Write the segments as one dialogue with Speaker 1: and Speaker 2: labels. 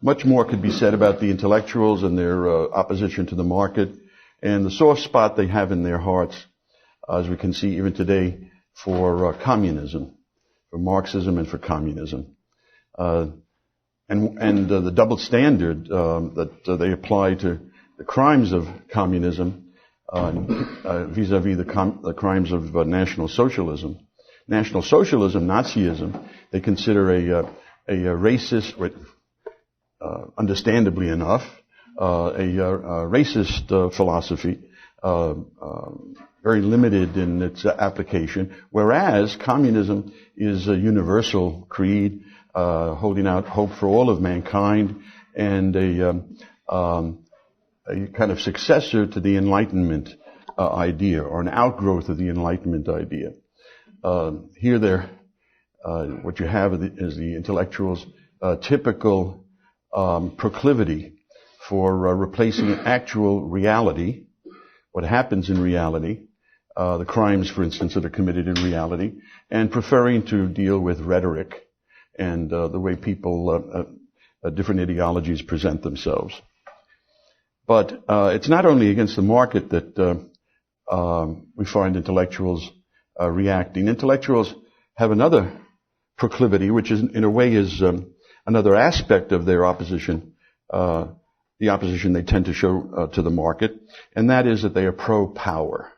Speaker 1: Much more could be said about the intellectuals and their opposition to the market and the soft spot they have in their hearts, as we can see even today, for communism, for Marxism and for communism. And the double standard that they apply to the crimes of communism vis-a-vis the crimes of National Socialism. National Socialism, Nazism, they consider a racist, understandably enough, a racist philosophy, very limited in its application, whereas communism is a universal creed, holding out hope for all of mankind, and a kind of successor to the Enlightenment idea, or an outgrowth of the Enlightenment idea. Here, what you have is the intellectuals' typical proclivity for replacing actual reality, what happens in reality, the crimes, for instance, that are committed in reality, and preferring to deal with rhetoric and the way people, different ideologies present themselves. But it's not only against the market that we find intellectuals reacting. Intellectuals have another proclivity, which is, in a way, is another aspect of their opposition, the opposition they tend to show to the market, and that is that they are pro-power.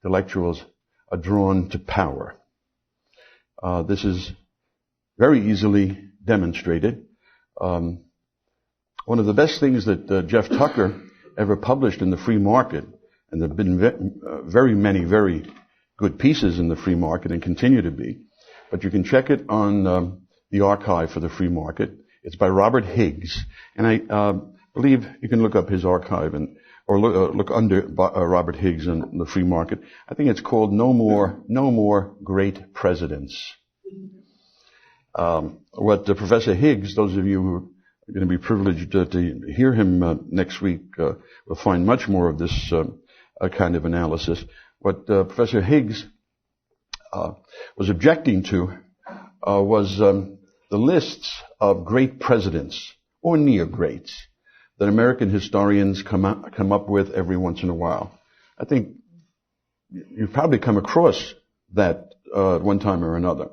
Speaker 1: Intellectuals are drawn to power. This is very easily demonstrated. One of the best things that Jeff Tucker ever published in the free market, and there have been very many very good pieces in the free market and continue to be, but you can check it on the archive for the free market. It's by Robert Higgs, and I believe you can look up his archive or look under Robert Higgs in the free market. I think it's called No More Great Presidents. What Professor Higgs, those of you who are going to be privileged to hear him next week, will find much more of this kind of analysis. What Professor Higgs was objecting to was the lists of great presidents, or near-greats, that American historians come up with every once in a while. I think you've probably come across that at one time or another.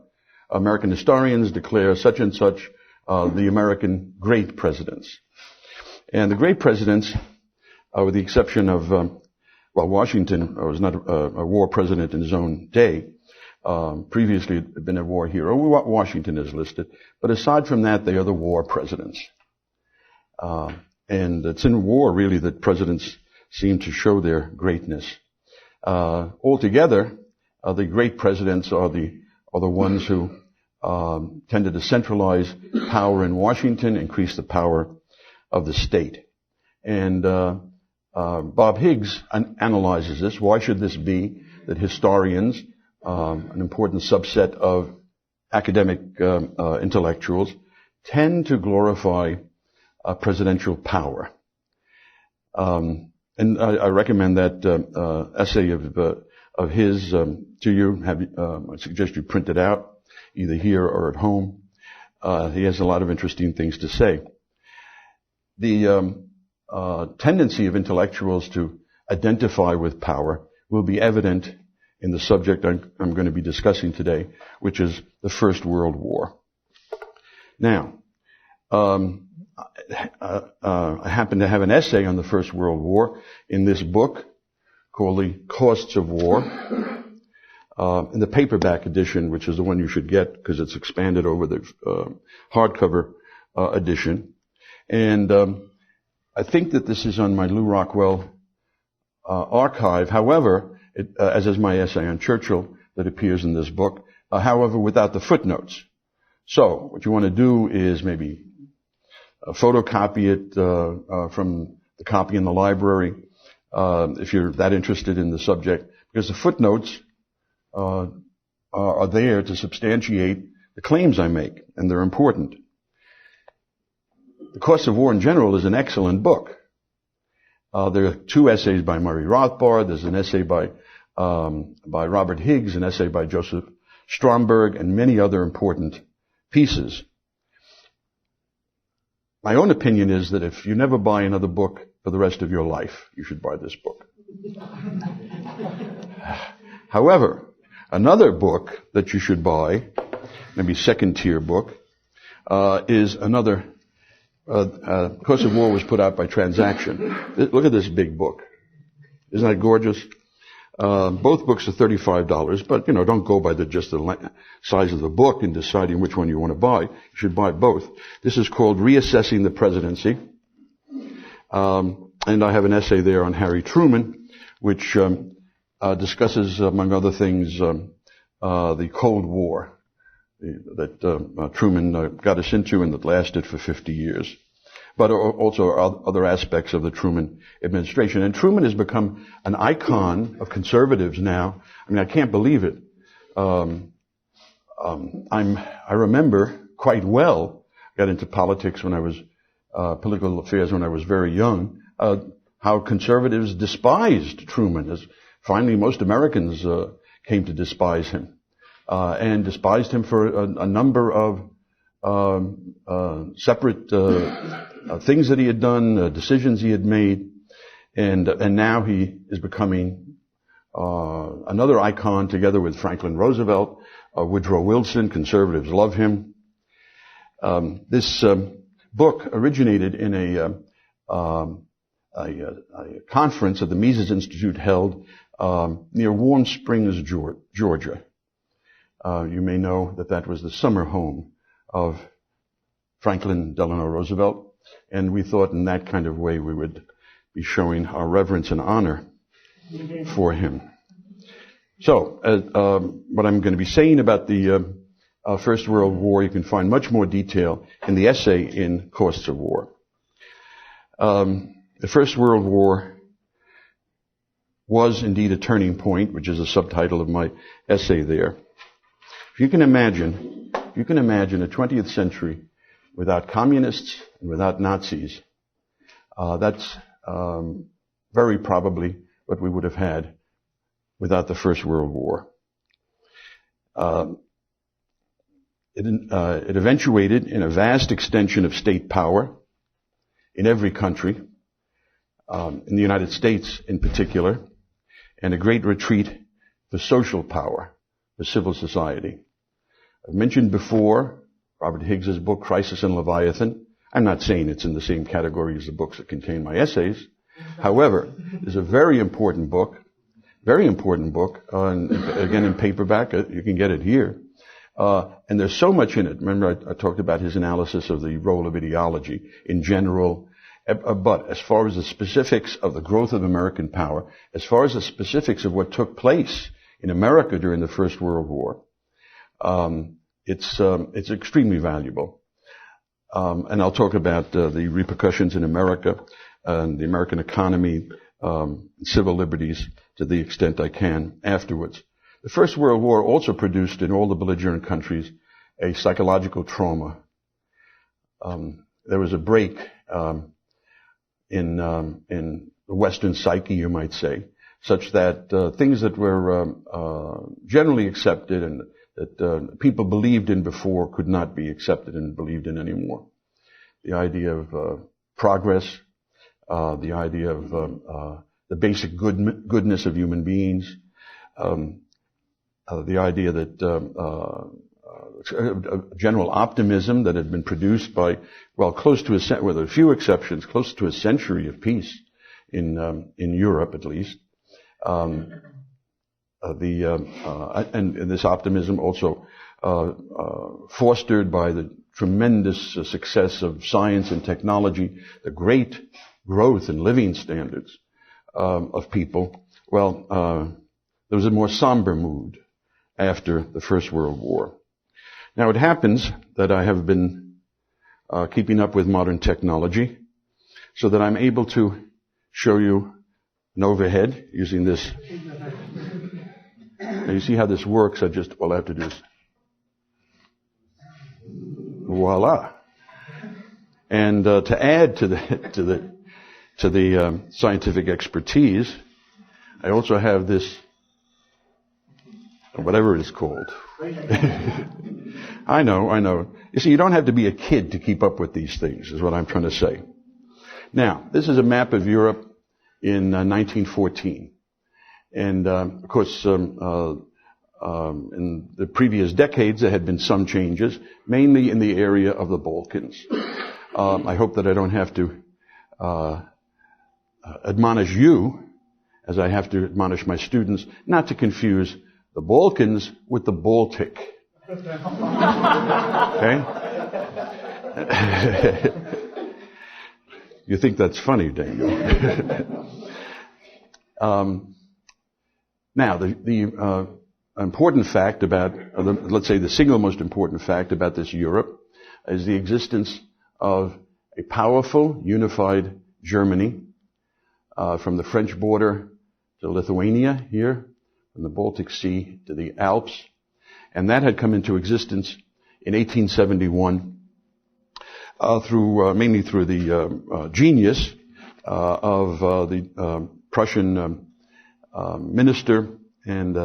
Speaker 1: American historians declare such and such the American great presidents. And the great presidents, with the exception of, Washington was not a war president in his own day. Previously had been a war hero. Washington is listed. But aside from that, they are the war presidents. And it's in war, really, that presidents seem to show their greatness. Altogether, the great presidents are the ones who tended to centralize power in Washington, increase the power of the state. And Bob Higgs analyzes this. Why should this be that historians, an important subset of academic intellectuals, tend to glorify presidential power? And I recommend that essay of his to you. I suggest you print it out, either here or at home. He has a lot of interesting things to say. The tendency of intellectuals to identify with power will be evident in the subject I'm going to be discussing today, which is the First World War. Now, I happen to have an essay on the First World War in this book called The Costs of War, in the paperback edition, which is the one you should get because it's expanded over the hardcover edition. And I think that this is on my Lou Rockwell archive. However, as is my essay on Churchill that appears in this book, however, without the footnotes. So what you want to do is maybe photocopy it from the copy in the library if you're that interested in the subject, because the footnotes are there to substantiate the claims I make, and they're important. The Costs of War in General is an excellent book. There are two essays by Murray Rothbard. There's an essay by Robert Higgs, an essay by Joseph Stromberg, and many other important pieces. my own opinion is that if you never buy another book for the rest of your life, you should buy this book. However, another book that you should buy, maybe second-tier book, is another. Course of War was put out by Transaction. Look at this big book. Isn't that gorgeous? Both books are $35, but don't go by just the size of the book in deciding which one you want to buy. You should buy both. This is called Reassessing the Presidency, and I have an essay there on Harry Truman, which discusses, among other things, the Cold War that Truman got us into and that lasted for 50 years. But also other aspects of the Truman administration. And Truman has become an icon of conservatives now. I mean, I can't believe it. I remember quite well, got into politics when I was, political affairs when I was very young, how conservatives despised Truman. As finally, most Americans came to despise him. And despised him for a number of separate things that he had done, decisions he had made, and now he is becoming another icon together with Franklin Roosevelt, Woodrow Wilson. Conservatives love him. This book originated in a conference that the Mises Institute held near Warm Springs, Georgia. You may know that was the summer home of Franklin Delano Roosevelt, and we thought in that kind of way we would be showing our reverence and honor for him. So, what I'm going to be saying about the First World War, you can find much more detail in the essay in Costs of War. The First World War was indeed a turning point, which is a subtitle of my essay there. If you can imagine a 20th century without communists and without Nazis. That's very probably what we would have had without the First World War. It eventuated in a vast extension of state power in every country, in the United States in particular, and a great retreat for social power, for civil society. I've mentioned before Robert Higgs's book, Crisis and Leviathan. I'm not saying it's in the same category as the books that contain my essays. However, it's a very important book, and again in paperback. You can get it here. And there's so much in it. Remember, I talked about his analysis of the role of ideology in general. But as far as the specifics of the growth of American power, as far as the specifics of what took place in America during the First World War, it's extremely valuable. And I'll talk about the repercussions in America and the American economy, civil liberties to the extent I can afterwards. The First World War also produced in all the belligerent countries a psychological trauma. There was a break in the Western psyche, you might say, such that things that were generally accepted and that people believed in before could not be accepted and believed in anymore. The idea of progress, the idea of the basic goodness of human beings, the idea that general optimism that had been produced by, close to with a few exceptions, close to a century of peace in Europe at least. And this optimism also fostered by the tremendous success of science and technology, the great growth in living standards of people. There was a more somber mood after the First World War. Now it happens that I have been keeping up with modern technology so that I'm able to show you an overhead using this. Now you see how this works. All I have to do is voila. And to add to the scientific expertise, I also have this, whatever it is called. I know. You see, you don't have to be a kid to keep up with these things, is what I'm trying to say. Now, this is a map of Europe in 1914. And, of course, in the previous decades, there had been some changes, mainly in the area of the Balkans. I hope that I don't have to admonish you, as I have to admonish my students, not to confuse the Balkans with the Baltic. Okay? You think that's funny, Daniel? Now, the important fact about, let's say the single most important fact about this Europe is the existence of a powerful, unified Germany, from the French border to Lithuania here, from the Baltic Sea to the Alps. And that had come into existence in 1871 mainly through the genius of the Prussian minister and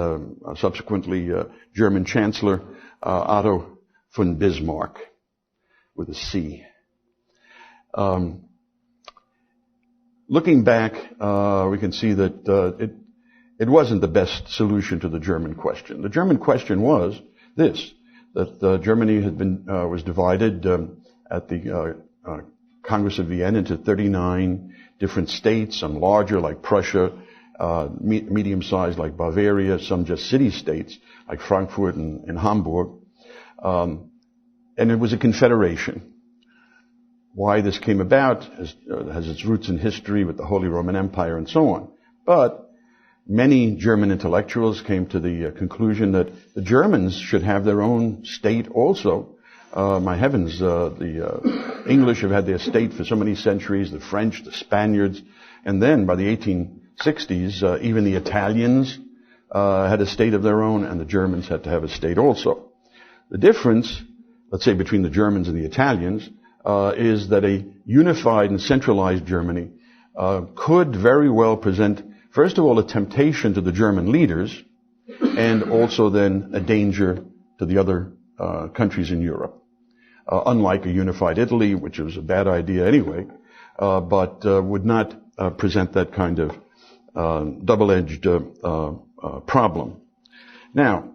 Speaker 1: subsequently German Chancellor Otto von Bismarck, with a C. Looking back, we can see that it wasn't the best solution to the German question. The German question was this: that Germany had was divided at the Congress of Vienna into 39 different states, some larger like Prussia, medium-sized like Bavaria, some just city-states like Frankfurt and Hamburg. And it was a confederation. Why this came about has its roots in history with the Holy Roman Empire and so on. But many German intellectuals came to the conclusion that the Germans should have their own state also. My heavens, the English have had their state for so many centuries, the French, the Spaniards, and then by the 1860s, even the Italians had a state of their own, and the Germans had to have a state also. The difference, let's say, between the Germans and the Italians is that a unified and centralized Germany could very well present, first of all, a temptation to the German leaders, and also then a danger to the other countries in Europe. Unlike a unified Italy, which was a bad idea anyway, but would not present that kind of double-edged problem. Now,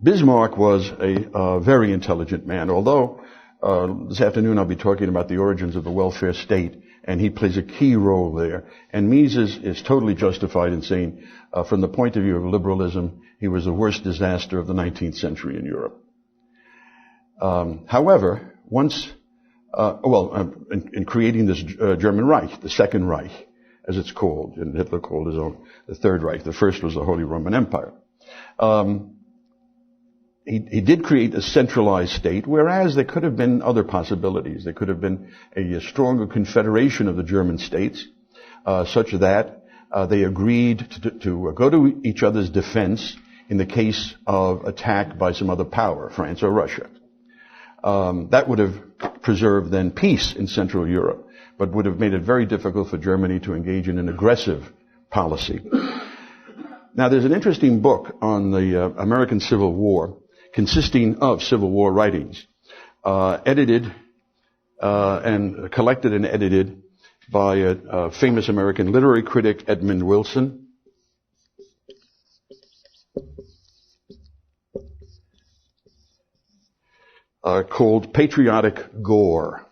Speaker 1: Bismarck was a very intelligent man, although this afternoon I'll be talking about the origins of the welfare state, and he plays a key role there. And Mises is totally justified in saying, from the point of view of liberalism, he was the worst disaster of the 19th century in Europe. However, once, in creating this German Reich, the Second Reich, as it's called, and Hitler called his own the Third Reich. The first was the Holy Roman Empire. He did create a centralized state, whereas there could have been other possibilities. There could have been a stronger confederation of the German states, such that they agreed to go to each other's defense in the case of attack by some other power, France or Russia. That would have preserved then peace in Central Europe, but would have made it very difficult for Germany to engage in an aggressive policy. Now, there's an interesting book on the American Civil War, consisting of Civil War writings, edited and collected and edited by a famous American literary critic, Edmund Wilson. Called Patriotic Gore.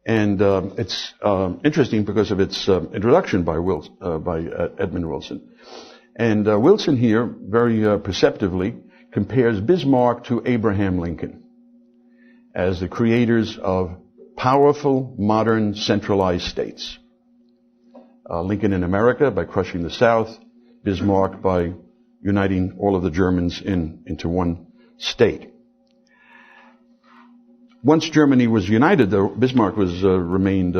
Speaker 1: And it's interesting because of its introduction by Edmund Wilson. And Wilson here, very perceptively, compares Bismarck to Abraham Lincoln as the creators of powerful, modern, centralized states. Lincoln in America by crushing the South, Bismarck by uniting all of the Germans into one state. Once Germany was united, though, Bismarck remained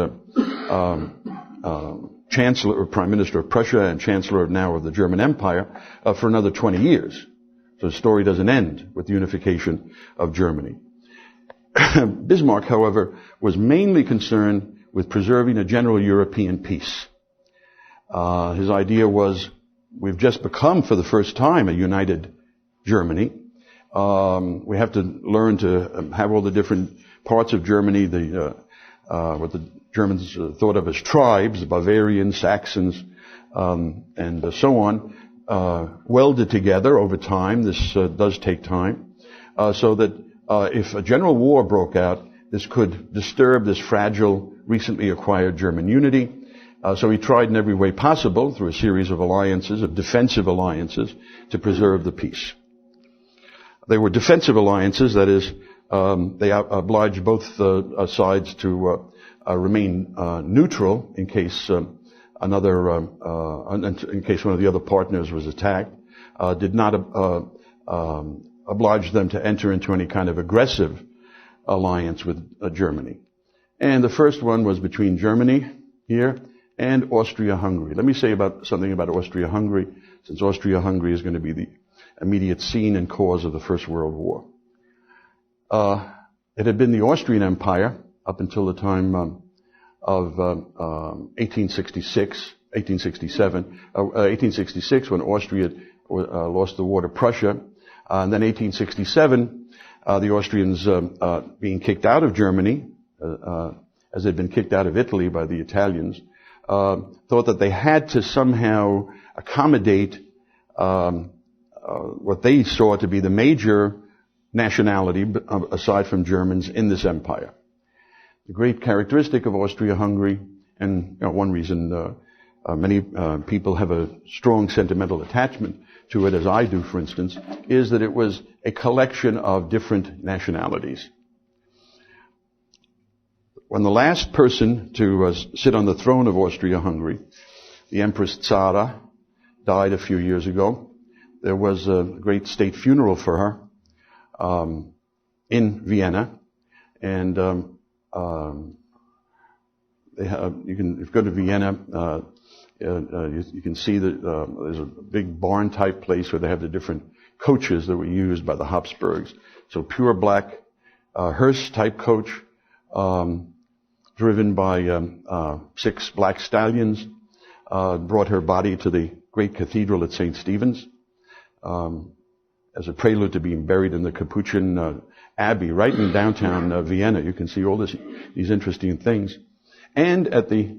Speaker 1: Chancellor or Prime Minister of Prussia and Chancellor now of the German Empire for another 20 years. So the story doesn't end with the unification of Germany. Bismarck, however, was mainly concerned with preserving a general European peace. His idea was, we've just become for the first time a united Germany. We have to learn to have all the different parts of Germany, what the Germans thought of as tribes, the Bavarians, Saxons, and so on, welded together over time. This does take time, so that if a general war broke out, this could disturb this fragile, recently acquired German unity. So he tried in every way possible, through a series of alliances, of defensive alliances, to preserve the peace. They were defensive alliances, that is, they obliged both sides to remain neutral in case in case one of the other partners was attacked. Did not oblige them to enter into any kind of aggressive alliance with Germany. And the first one was between Germany here and Austria-Hungary. Let me say something about Austria-Hungary, since Austria-Hungary is going to be the immediate scene and cause of the First World War. It had been the Austrian Empire up until the time of 1866, when Austria lost the war to Prussia, and then 1867, the Austrians, being kicked out of Germany, as they'd been kicked out of Italy by the Italians, thought that they had to somehow accommodate what they saw to be the major nationality, aside from Germans, in this empire. The great characteristic of Austria-Hungary, and one reason many people have a strong sentimental attachment to it, as I do, for instance, is that it was a collection of different nationalities. When the last person to sit on the throne of Austria-Hungary, the Empress Zara, died a few years ago, there was a great state funeral for her in Vienna, and if you go to Vienna, you can see that there's a big barn-type place where they have the different coaches that were used by the Habsburgs. So pure black hearse-type coach, driven by 6 black stallions, brought her body to the great cathedral at St. Stephen's as a prelude to being buried in the Capuchin Abbey, right in downtown Vienna. You can see all these interesting things. And at the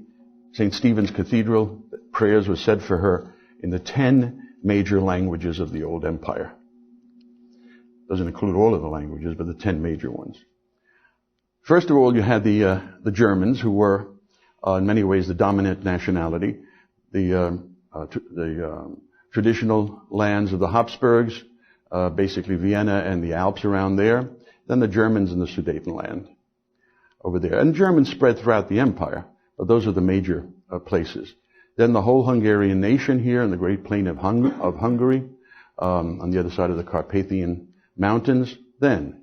Speaker 1: St. Stephen's Cathedral, prayers were said for her in the 10 major languages of the old empire. Doesn't include all of the languages, but the 10 major ones. First of all, you had the Germans, who were in many ways the dominant nationality. The traditional lands of the Habsburgs, basically Vienna and the Alps around there. Then the Germans in the Sudetenland over there. And Germans spread throughout the empire, but those are the major places. Then the whole Hungarian nation here in the Great Plain of Hungary, on the other side of the Carpathian Mountains. Then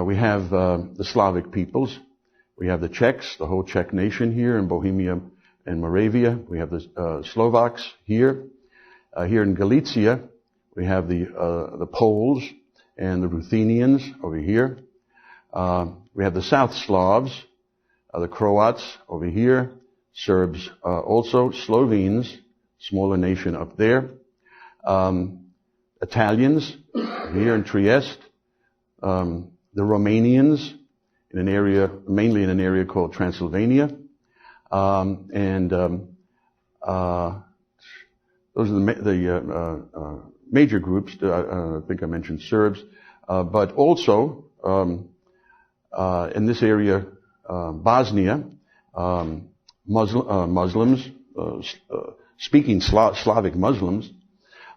Speaker 1: we have the Slavic peoples. We have the Czechs, the whole Czech nation here in Bohemia and Moravia. We have the Slovaks here. Here in Galicia, we have the Poles and the Ruthenians over here. We have the South Slavs, the Croats over here, Serbs also, Slovenes, smaller nation up there, Italians here in Trieste, the Romanians in an area, mainly in an area called Transylvania, and those are the major groups. I think I mentioned Serbs, but also in this area, Bosnia, Muslims, speaking Slavic Muslims,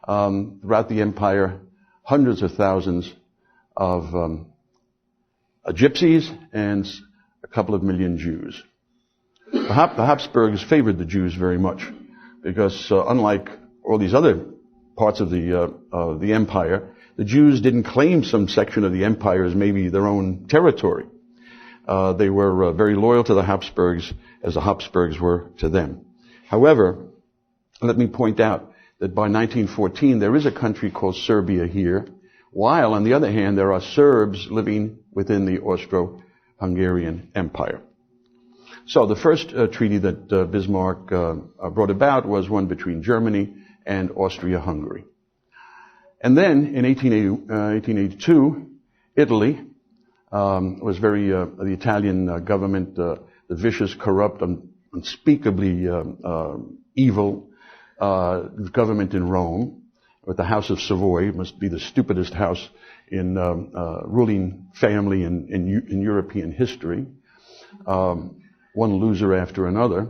Speaker 1: throughout the empire, hundreds of thousands of gypsies and a couple of million Jews. The Habsburgs favored the Jews very much because, unlike all these other parts of the empire, the Jews didn't claim some section of the empire as maybe their own territory. They were very loyal to the Habsburgs, as the Habsburgs were to them. However, let me point out that by 1914 there is a country called Serbia here, while on the other hand there are Serbs living within the Austro-Hungarian Empire. So the first treaty that Bismarck brought about was one between Germany and Austria-Hungary. And then in 1882, Italy was the Italian government, the vicious, corrupt, unspeakably evil government in Rome, with the House of Savoy. It must be the stupidest house in ruling family in European history. One loser after another.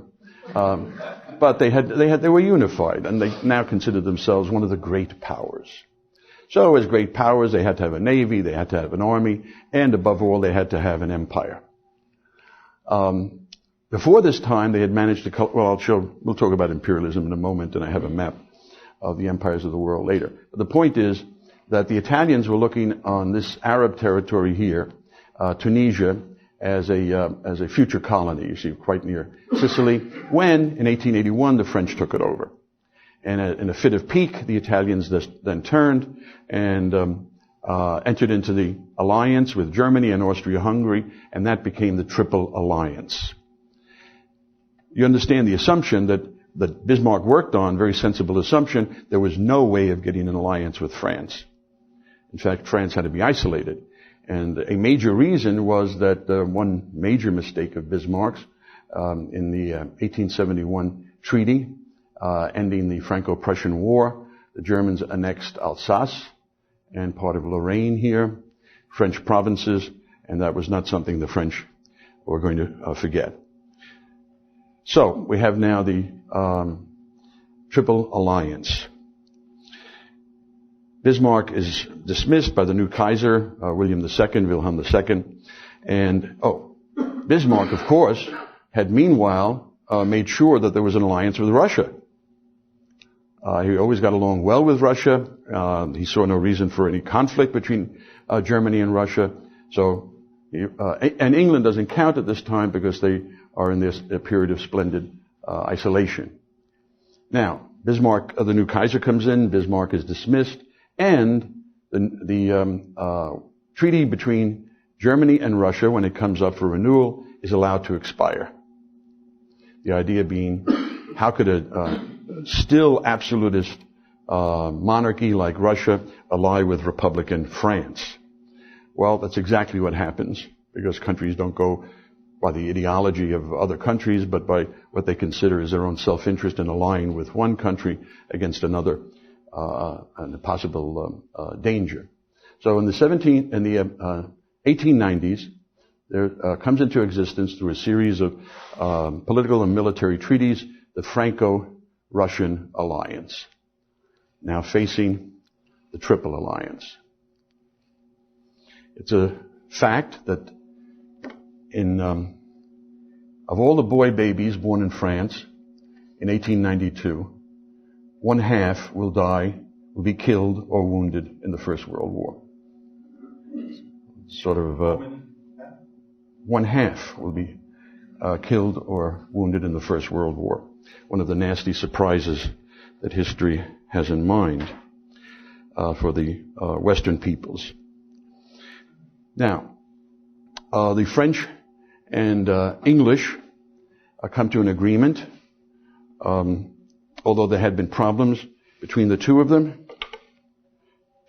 Speaker 1: But they were unified, and they now considered themselves one of the great powers. So as great powers, they had to have a navy, they had to have an army, and above all, they had to have an empire. Before this time, they had managed to, we'll talk about imperialism in a moment, and I have a map of the empires of the world later. But the point is that the Italians were looking on this Arab territory here, Tunisia, as a future colony, you see, quite near Sicily, when, in 1881, the French took it over. And in a fit of pique, the Italians then turned and entered into the alliance with Germany and Austria-Hungary, and that became the Triple Alliance. You understand the assumption that Bismarck worked on, very sensible assumption, there was no way of getting an alliance with France. In fact, France had to be isolated. And a major reason was that one major mistake of Bismarck's in the 1871 treaty ending the Franco-Prussian War, the Germans annexed Alsace and part of Lorraine here, French provinces, and that was not something the French were going to forget. So we have now the Triple Alliance. Bismarck is dismissed by the new Kaiser, Wilhelm II, and Bismarck, of course, had meanwhile made sure that there was an alliance with Russia. He always got along well with Russia. He saw no reason for any conflict between Germany and Russia. So, and England doesn't count at this time because they are in this period of splendid isolation. Now, Bismarck, the new Kaiser comes in. Bismarck is dismissed. And the treaty between Germany and Russia, when it comes up for renewal, is allowed to expire. The idea being, how could a still absolutist monarchy like Russia ally with Republican France? Well, that's exactly what happens, because countries don't go by the ideology of other countries, but by what they consider as their own self-interest in allying with one country against another. And a possible danger. So in the 1890s, there comes into existence through a series of political and military treaties the Franco-Russian Alliance, now facing the Triple Alliance. It's a fact that of all the boy babies born in France in 1892, 1/2 will be killed or wounded in the First World War. Sort of 1/2 will be killed or wounded in the First World War. One of the nasty surprises that history has in mind for the Western peoples. Now, the French and English come to an agreement. Although there had been problems between the two of them,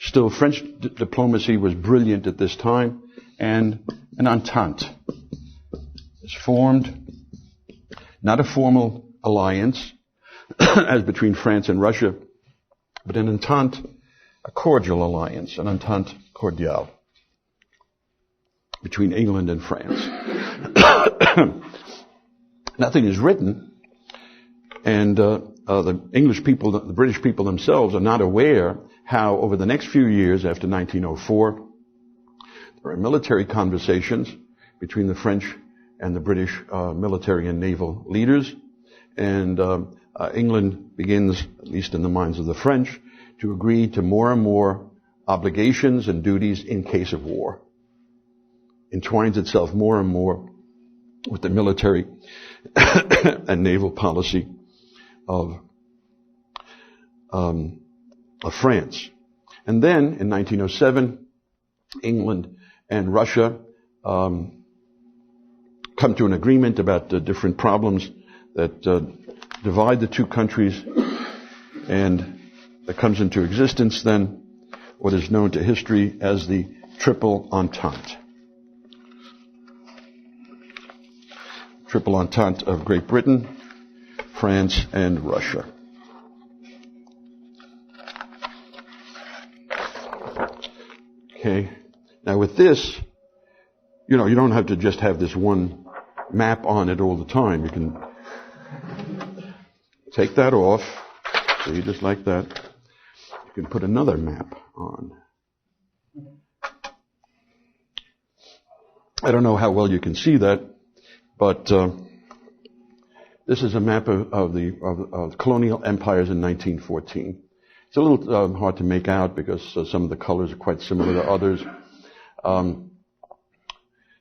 Speaker 1: still French diplomacy was brilliant at this time, and an entente is formed, not a formal alliance as between France and Russia, but an entente, a cordial alliance, an entente cordiale between England and France. Nothing is written, and the English people, the British people themselves are not aware how over the next few years after 1904, there are military conversations between the French and the British military and naval leaders. And England begins, at least in the minds of the French, to agree to more and more obligations and duties in case of war. Entwines itself more and more with the military and naval policy of France. And then, in 1907, England and Russia come to an agreement about different problems that divide the two countries, and that comes into existence then what is known to history as the Triple Entente. Triple Entente of Great Britain, France, and Russia. Okay. Now with this, you don't have to just have this one map on it all the time. You can take that off, see, just like that. You can put another map on. I don't know how well you can see that, but this is a map of the colonial empires in 1914. It's a little hard to make out because some of the colors are quite similar to others.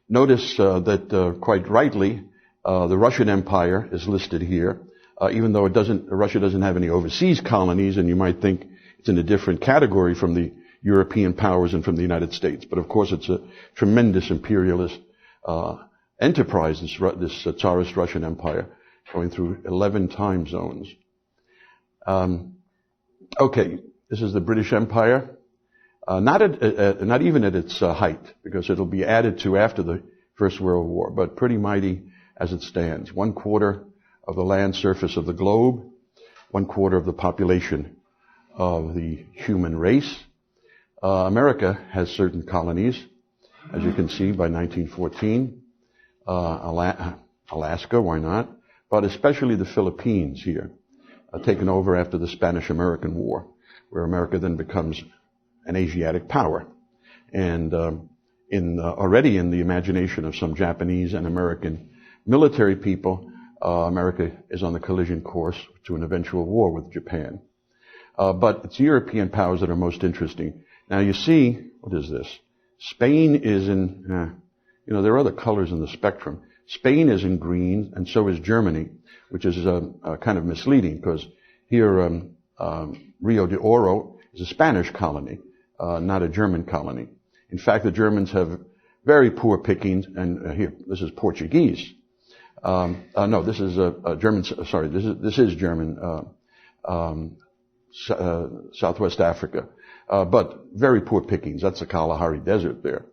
Speaker 1: Notice that quite rightly, the Russian Empire is listed here, even though Russia doesn't have any overseas colonies, and you might think it's in a different category from the European powers and from the United States. But of course, it's a tremendous imperialist enterprise, this Tsarist Russian Empire, going through 11 time zones. Okay, this is the British Empire. Not even at its height, because it'll be added to after the First World War, but pretty mighty as it stands. 1/4 of the land surface of the globe, 1/4 of the population of the human race. America has certain colonies, as you can see, by 1914. Alaska, why not? But especially the Philippines here, taken over after the Spanish-American War, where America then becomes an Asiatic power. And already in the imagination of some Japanese and American military people, America is on the collision course to an eventual war with Japan. But it's European powers that are most interesting. Now you see, what is this? Spain is in, there are other colors in the spectrum. Spain is in green, and so is Germany, which is kind of misleading, because here Rio de Oro is a Spanish colony, not a German colony. In fact, the Germans have very poor pickings, and here, this is Portuguese. No, this is German, sorry, this is German, Southwest Africa. But very poor pickings. That's the Kalahari Desert there.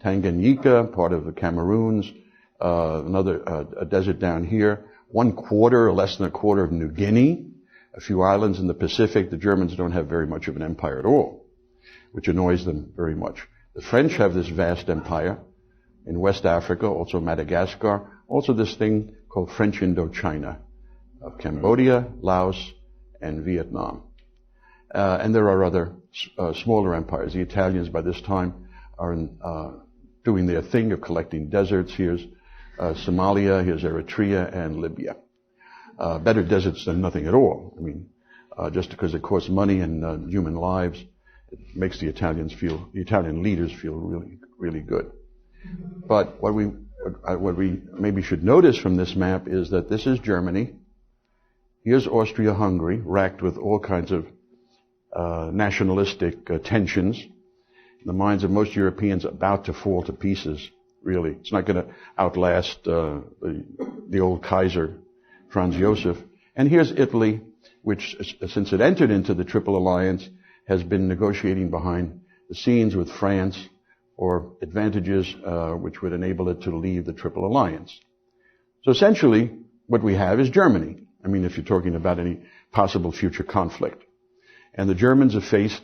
Speaker 1: Tanganyika, part of the Cameroons, a desert down here. 1/4, less than 1/4 of New Guinea. A few islands in the Pacific. The Germans don't have very much of an empire at all, which annoys them very much. The French have this vast empire in West Africa, also Madagascar, also this thing called French Indochina, of Cambodia, Laos, and Vietnam. And there are other smaller empires. The Italians by this time are doing their thing of collecting deserts. Here's Somalia, here's Eritrea, and Libya. Better deserts than nothing at all. I mean, just because it costs money and human lives, it makes the Italian leaders feel really, really good. But what we maybe should notice from this map is that this is Germany. Here's Austria-Hungary, racked with all kinds of nationalistic tensions. In the minds of most Europeans, about to fall to pieces, really. It's not going to outlast the old Kaiser, Franz Josef. And here's Italy, which, since it entered into the Triple Alliance, has been negotiating behind the scenes with France for advantages which would enable it to leave the Triple Alliance. So essentially, what we have is Germany. I mean, if you're talking about any possible future conflict. And the Germans are faced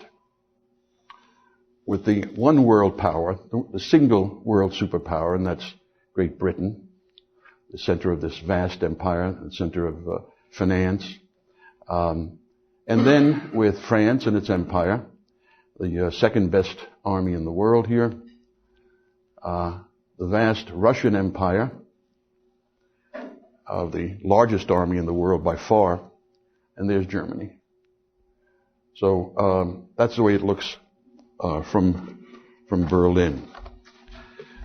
Speaker 1: with the one world power, the single world superpower, and that's Great Britain, the center of this vast empire, the center of finance. And then with France and its empire, the second best army in the world here, the vast Russian Empire, the largest army in the world by far, and there's Germany. So that's the way it looks from Berlin.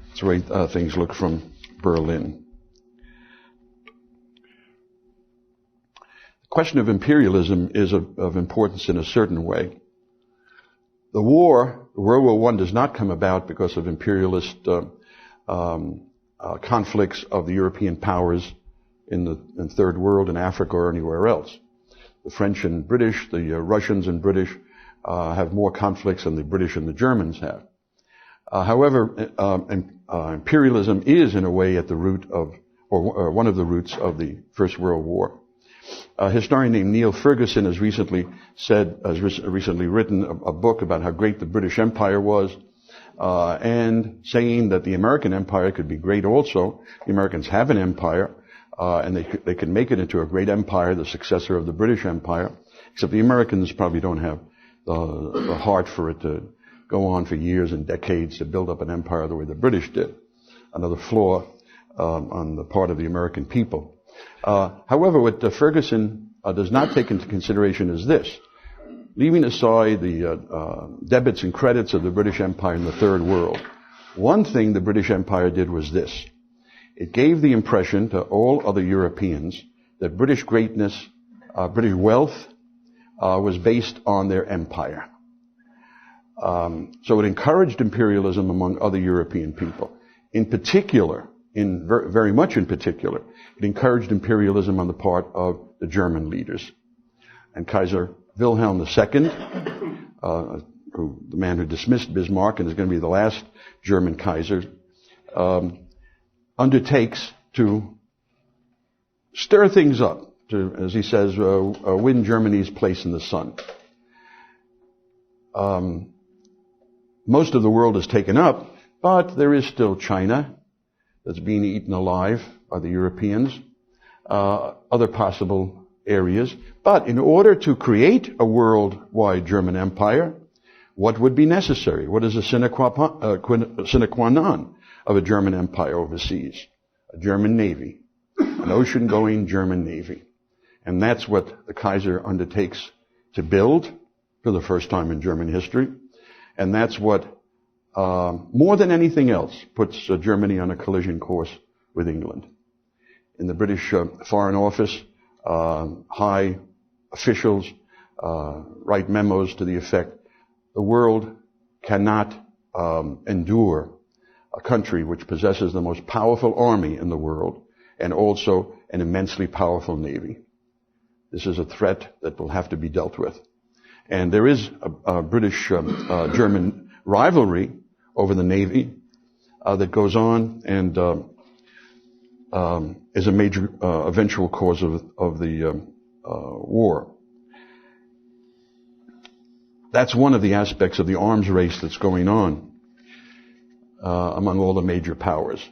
Speaker 1: That's the way things look from Berlin. The question of imperialism is of importance in a certain way. The war, World War I, does not come about because of imperialist conflicts of the European powers in the Third World, in Africa, or anywhere else. The French and British, the Russians and British have more conflicts than the British and the Germans have. However, imperialism is in a way at the root of, or one of the roots of the First World War. A historian named Neil Ferguson has recently written a book about how great the British Empire was, and saying that the American Empire could be great also. The Americans have an empire, and they can make it into a great empire, the successor of the British Empire, except the Americans probably don't have the heart for it to go on for years and decades to build up an empire the way the British did. Another flaw on the part of the American people. However, what Ferguson does not take into consideration is this. Leaving aside the debits and credits of the British Empire in the Third World, one thing the British Empire did was this. It gave the impression to all other Europeans that British greatness, British wealth, was based on their empire. So it encouraged imperialism among other European people. In particular, very much in particular, it encouraged imperialism on the part of the German leaders. And Kaiser Wilhelm II, the man who dismissed Bismarck and is going to be the last German Kaiser, undertakes to stir things up, to, as he says, win Germany's place in the sun. Most of the world is taken up, but there is still China that's being eaten alive by the Europeans, other possible areas. But in order to create a worldwide German empire, what would be necessary? What is a sine qua non of a German empire overseas? A German navy, an ocean-going German navy. And that's what the Kaiser undertakes to build for the first time in German history. And that's what, more than anything else, puts Germany on a collision course with England. In the British Foreign Office, high officials write memos to the effect, the world cannot endure a country which possesses the most powerful army in the world and also an immensely powerful navy. This is a threat that will have to be dealt with. And there is a British-German rivalry over the Navy that goes on and is a major eventual cause of the war. That's one of the aspects of the arms race that's going on among all the major powers.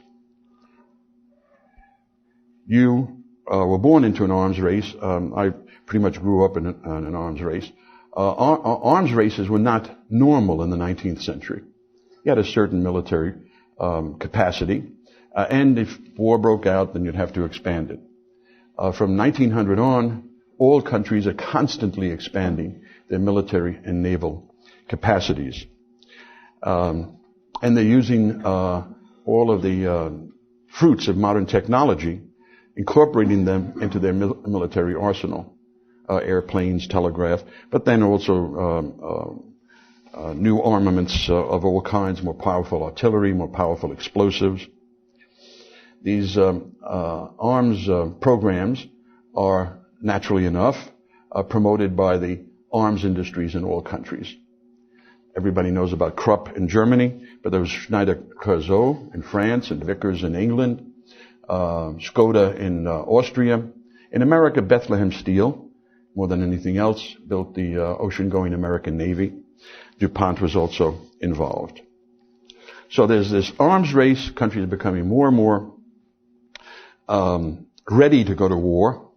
Speaker 1: You were born into an arms race. I pretty much grew up in an arms race. Arms races were not normal in the 19th century. You had a certain military capacity, and if war broke out, then you'd have to expand it. From 1900 on, all countries are constantly expanding their military and naval capacities. And they're using all of the fruits of modern technology, incorporating them into their military arsenal. Airplanes, telegraph, but then also new armaments of all kinds, more powerful artillery, more powerful explosives. These arms programs are, naturally enough, promoted by the arms industries in all countries. Everybody knows about Krupp in Germany, but there was Schneider-Curzot in France and Vickers in England, Skoda in Austria. In America, Bethlehem Steel, more than anything else, built the ocean-going American Navy. DuPont was also involved. So there's this arms race. Countries are becoming more and more ready to go to war.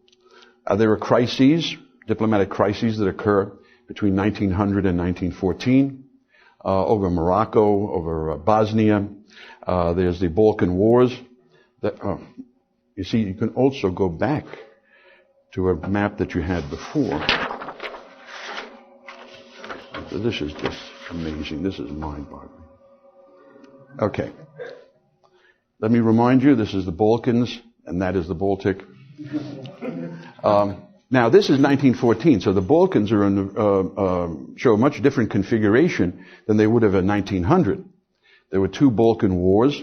Speaker 1: There are crises, diplomatic crises that occur between 1900 and 1914 over Morocco, over Bosnia. There's the Balkan Wars. You see, you can also go back to a map that you had before. This is just amazing. This is mind-boggling. Okay. Let me remind you, this is the Balkans, and that is the Baltic. Now, this is 1914, so the Balkans are show a much different configuration than they would have in 1900. There were two Balkan wars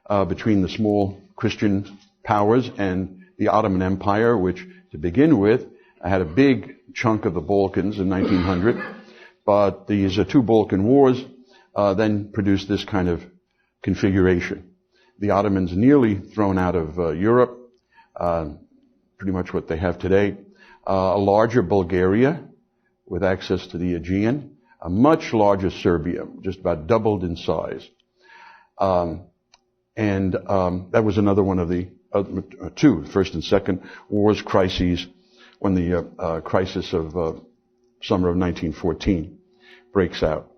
Speaker 1: between the small Christian powers and the Ottoman Empire, which, to begin with, had a big chunk of the Balkans in 1900. But these two Balkan wars then produced this kind of configuration. The Ottomans nearly thrown out of Europe, pretty much what they have today. A larger Bulgaria with access to the Aegean, a much larger Serbia, just about doubled in size. That was another one of the two, First and Second Wars, crises, when the crisis of summer of 1914 breaks out.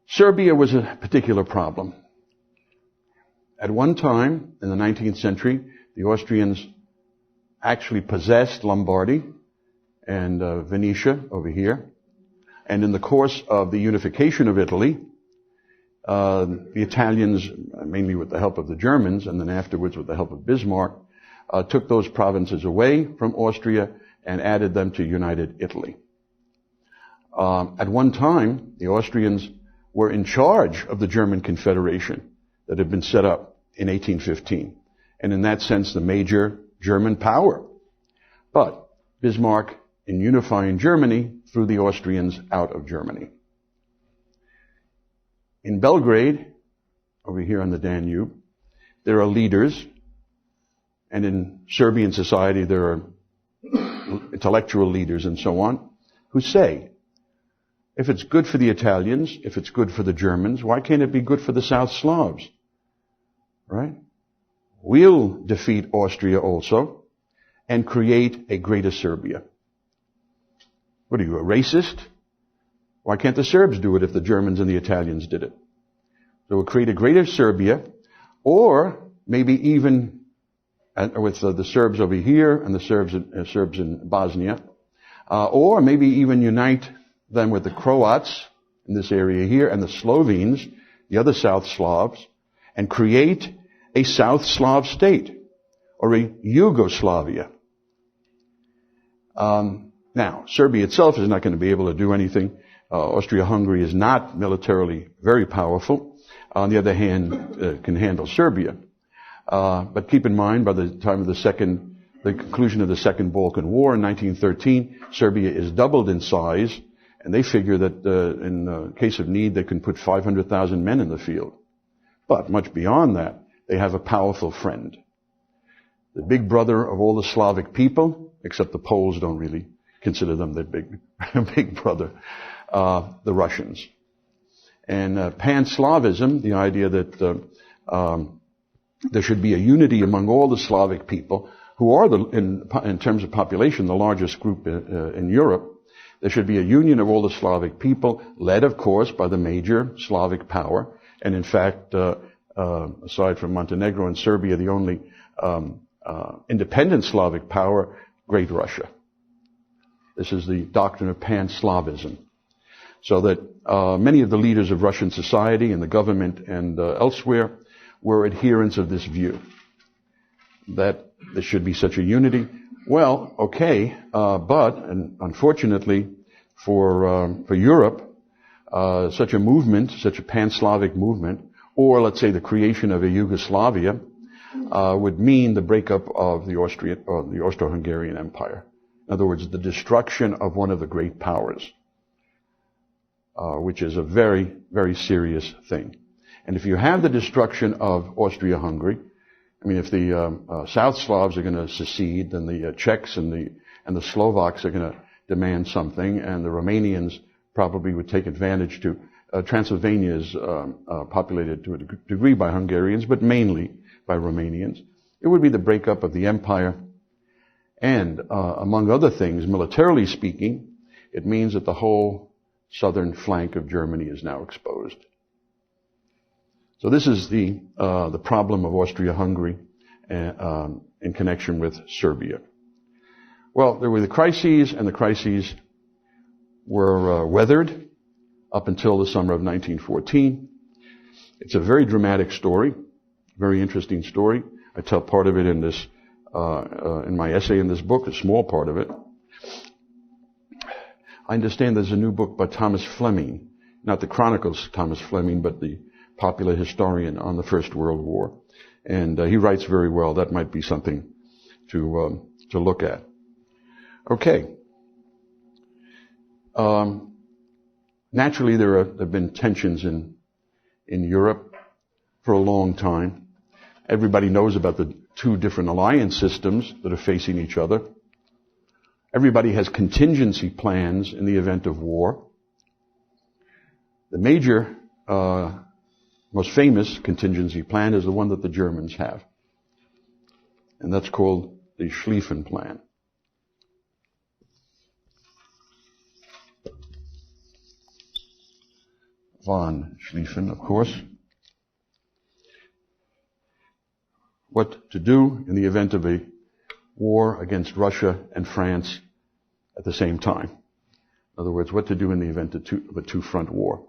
Speaker 1: Serbia was a particular problem. At one time, in the 19th century, the Austrians actually possessed Lombardy and Venetia over here. And in the course of the unification of Italy, the Italians, mainly with the help of the Germans, and then afterwards with the help of Bismarck, took those provinces away from Austria and added them to United Italy. At one time, the Austrians were in charge of the German Confederation that had been set up in 1815, and in that sense, the major German power. But Bismarck, in unifying Germany, threw the Austrians out of Germany. In Belgrade, over here on the Danube, there are leaders, and in Serbian society there are intellectual leaders and so on, who say, if it's good for the Italians, if it's good for the Germans, why can't it be good for the South Slavs? Right? We'll defeat Austria also and create a greater Serbia. What are you, a racist? Why can't the Serbs do it if the Germans and the Italians did it? So we'll create a greater Serbia, or maybe even with the Serbs over here and the Serbs in Bosnia, or maybe even unite them with the Croats in this area here and the Slovenes, the other South Slavs, and create a South Slav state, or a Yugoslavia. Now, Serbia itself is not going to be able to do anything. Austria-Hungary is not militarily very powerful. On the other hand, can handle Serbia. But keep in mind, by the time of the conclusion of the Second Balkan War in 1913, Serbia is doubled in size, and they figure that in case of need, they can put 500,000 men in the field. But much beyond that, they have a powerful friend. The big brother of all the Slavic people, except the Poles don't really consider them their big brother, the Russians. And pan-Slavism, the idea that there should be a unity among all the Slavic people, who are, in terms of population, the largest group in Europe. There should be a union of all the Slavic people, led, of course, by the major Slavic power. And in fact, aside from Montenegro and Serbia, the only independent Slavic power, Great Russia. This is the doctrine of pan-Slavism. So that many of the leaders of Russian society and the government and elsewhere were adherents of this view, that there should be such a unity. Well, okay, but and unfortunately for Europe, such a movement, such a pan-Slavic movement, or let's say the creation of a Yugoslavia, would mean the breakup of the Austro-Hungarian Empire. In other words, the destruction of one of the great powers, which is a very, very serious thing. And if you have the destruction of Austria-Hungary, I mean, if the South Slavs are going to secede, then the Czechs and the Slovaks are going to demand something, and the Romanians probably would take advantage to. Transylvania is populated to a degree by Hungarians, but mainly by Romanians. It would be the breakup of the empire. And among other things, militarily speaking, it means that the whole southern flank of Germany is now exposed. So this is the problem of Austria-Hungary in connection with Serbia. Well, there were the crises, and the crises were weathered up until the summer of 1914. It's a very dramatic story, very interesting story. I tell part of it in this, in my essay in this book, a small part of it. I understand there's a new book by Thomas Fleming, not the Chronicles Thomas Fleming, but the popular historian on the First World War. And he writes very well. That might be something to look at. Okay. Naturally, there have been tensions in Europe for a long time. Everybody knows about the two different alliance systems that are facing each other. Everybody has contingency plans in the event of war. The major, most famous contingency plan is the one that the Germans have. And that's called the Schlieffen Plan. Von Schlieffen, of course. What to do in the event of a war against Russia and France at the same time. In other words, what to do in the event of a two-front war.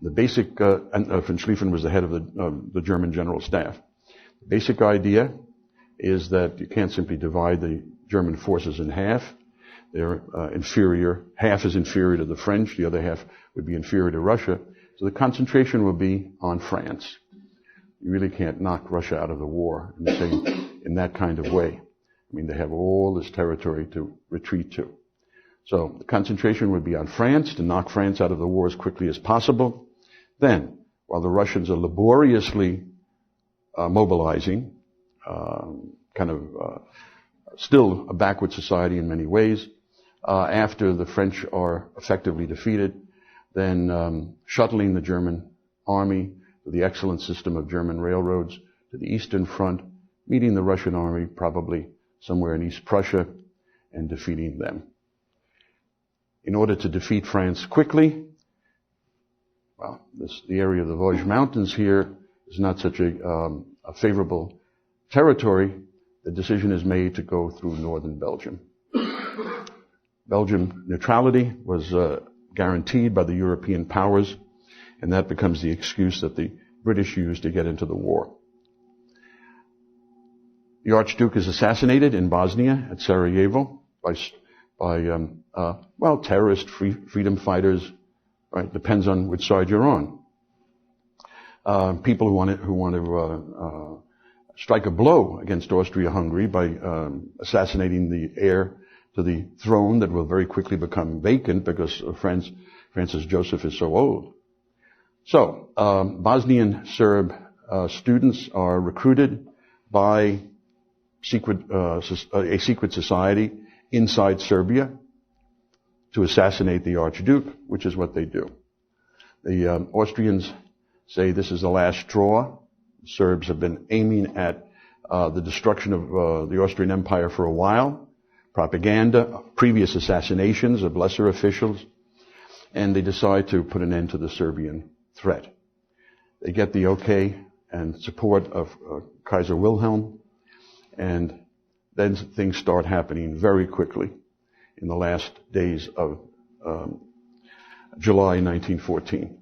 Speaker 1: The basic, and von Schlieffen was the head of the German General Staff. The basic idea is that you can't simply divide the German forces in half. They're inferior. Half is inferior to the French. The other half would be inferior to Russia. So the concentration will be on France. You really can't knock Russia out of the war in that kind of way. I mean, they have all this territory to retreat to. So the concentration would be on France, to knock France out of the war as quickly as possible. Then, while the Russians are laboriously mobilizing, still a backward society in many ways, after the French are effectively defeated, then shuttling the German army to the excellent system of German railroads to the Eastern Front, meeting the Russian army probably somewhere in East Prussia, and defeating them. In order to defeat France quickly, well, the area of the Vosges Mountains here is not such a favorable territory. The decision is made to go through northern Belgium. Belgium neutrality was guaranteed by the European powers, and that becomes the excuse that the British used to get into the war. The Archduke is assassinated in Bosnia at Sarajevo by terrorist freedom fighters. Right, depends on which side you're on. People who want to strike a blow against Austria-Hungary by assassinating the heir to the throne that will very quickly become vacant because Francis Joseph is so old. So, Bosnian Serb students are recruited by a secret society inside Serbia to assassinate the Archduke, which is what they do. The Austrians say this is the last straw. The Serbs have been aiming at the destruction of the Austrian Empire for a while. Propaganda, previous assassinations of lesser officials, and they decide to put an end to the Serbian threat. They get the okay and support of Kaiser Wilhelm, and then things start happening very quickly in the last days of July 1914.